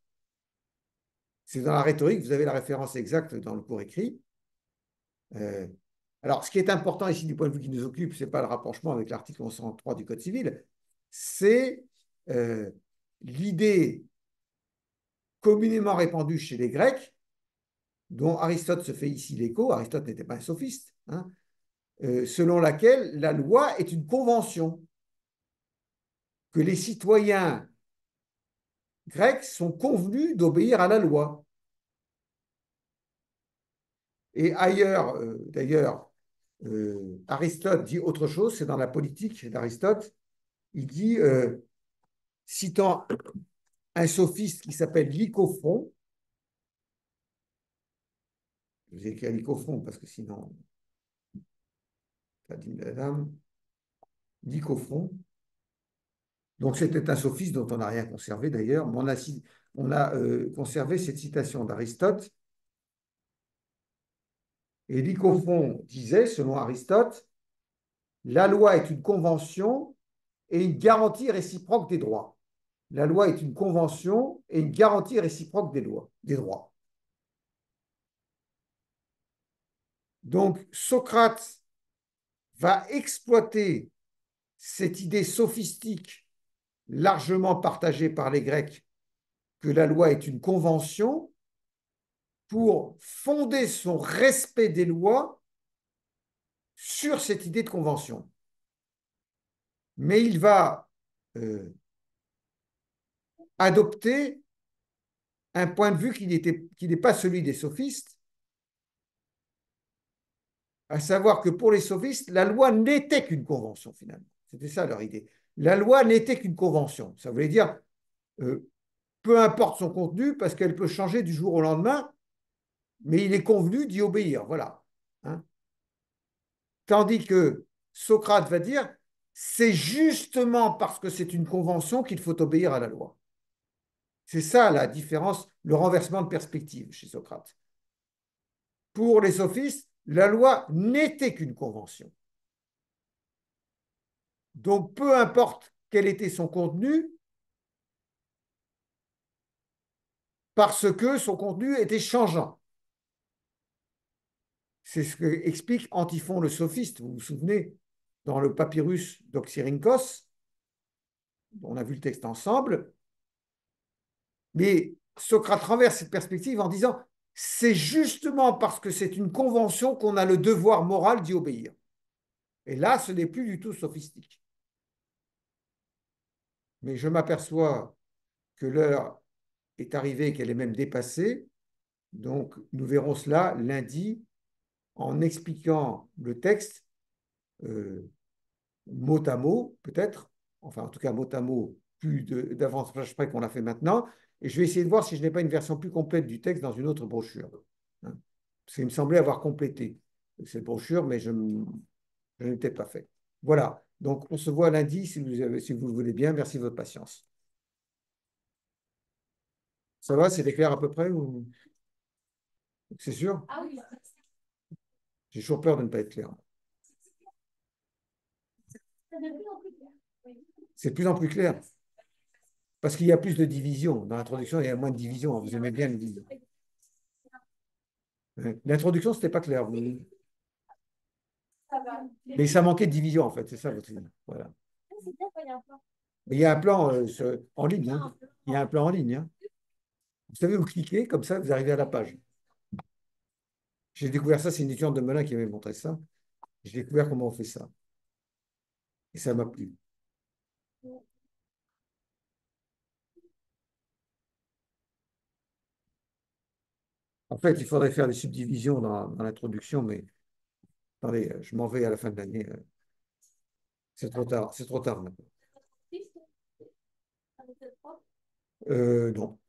C'est dans la rhétorique, vous avez la référence exacte dans le cours écrit. Euh, alors, ce qui est important ici du point de vue qui nous occupe, ce n'est pas le rapprochement avec l'article 1103 du Code civil, c'est l'idée communément répandue chez les Grecs, dont Aristote se fait ici l'écho. Aristote n'était pas un sophiste, hein, selon laquelle la loi est une convention, que les citoyens grecs sont convenus d'obéir à la loi. Et ailleurs, d'ailleurs, Aristote dit autre chose, c'est dans la politique d'Aristote, il dit, citant un sophiste qui s'appelle Lycophron, je vous ai écrit Lycophron parce que sinon, pas dit madame, Lycophron. Donc c'était un sophiste dont on n'a rien conservé d'ailleurs, mais on a conservé cette citation d'Aristote. Et Lycophron disait, selon Aristote, la loi est une convention et une garantie réciproque des droits. La loi est une convention et une garantie réciproque des droits. Donc Socrate va exploiter cette idée sophistique largement partagée par les Grecs que la loi est une convention pour fonder son respect des lois sur cette idée de convention. Mais il va adopter un point de vue qui n'est pas celui des sophistes, à savoir que pour les sophistes, la loi n'était qu'une convention finalement. C'était ça leur idée. La loi n'était qu'une convention. Ça voulait dire, peu importe son contenu, parce qu'elle peut changer du jour au lendemain, mais il est convenu d'y obéir. Voilà. Hein. Tandis que Socrate va dire, c'est justement parce que c'est une convention qu'il faut obéir à la loi. C'est ça la différence, le renversement de perspective chez Socrate. Pour les sophistes, la loi n'était qu'une convention. Donc, peu importe quel était son contenu, parce que son contenu était changeant. C'est ce que explique Antiphon le sophiste, vous vous souvenez, dans le papyrus d'Oxyrhynchos. On a vu le texte ensemble. Mais Socrate renverse cette perspective en disant, c'est justement parce que c'est une convention qu'on a le devoir moral d'y obéir. Et là, ce n'est plus du tout sophistique. Mais je m'aperçois que l'heure est arrivée, qu'elle est même dépassée. Donc, nous verrons cela lundi en expliquant le texte mot à mot, peut-être, enfin, en tout cas, mot à mot, plus d'avantage près qu'on l'a fait maintenant. Et je vais essayer de voir si je n'ai pas une version plus complète du texte dans une autre brochure. Hein. Parce qu'il me semblait avoir complété cette brochure, mais je ne l'ai peut-être pas fait. Voilà. Donc, on se voit lundi si vous le voulez bien. Merci de votre patience. Ça va, c'est clair à peu près ou... C'est sûr? J'ai toujours peur de ne pas être clair. C'est de plus en plus clair. Parce qu'il y a plus de divisions. Dans l'introduction, il y a moins de divisions. Vous aimez bien les divisions. L'introduction, ce n'était pas clair. Mais ça manquait de division, en fait. C'est ça votre idée. Voilà. Mais il y a un plan en ligne. Hein. Il y a un plan en ligne. Hein. Vous savez, vous cliquez, comme ça, vous arrivez à la page. J'ai découvert ça, c'est une étudiante de Melun qui m'avait montré ça. J'ai découvert comment on fait ça. Et ça m'a plu. En fait, il faudrait faire des subdivisions dans l'introduction, mais attendez, je m'en vais à la fin de l'année. C'est trop tard. C'est trop tard maintenant. Non.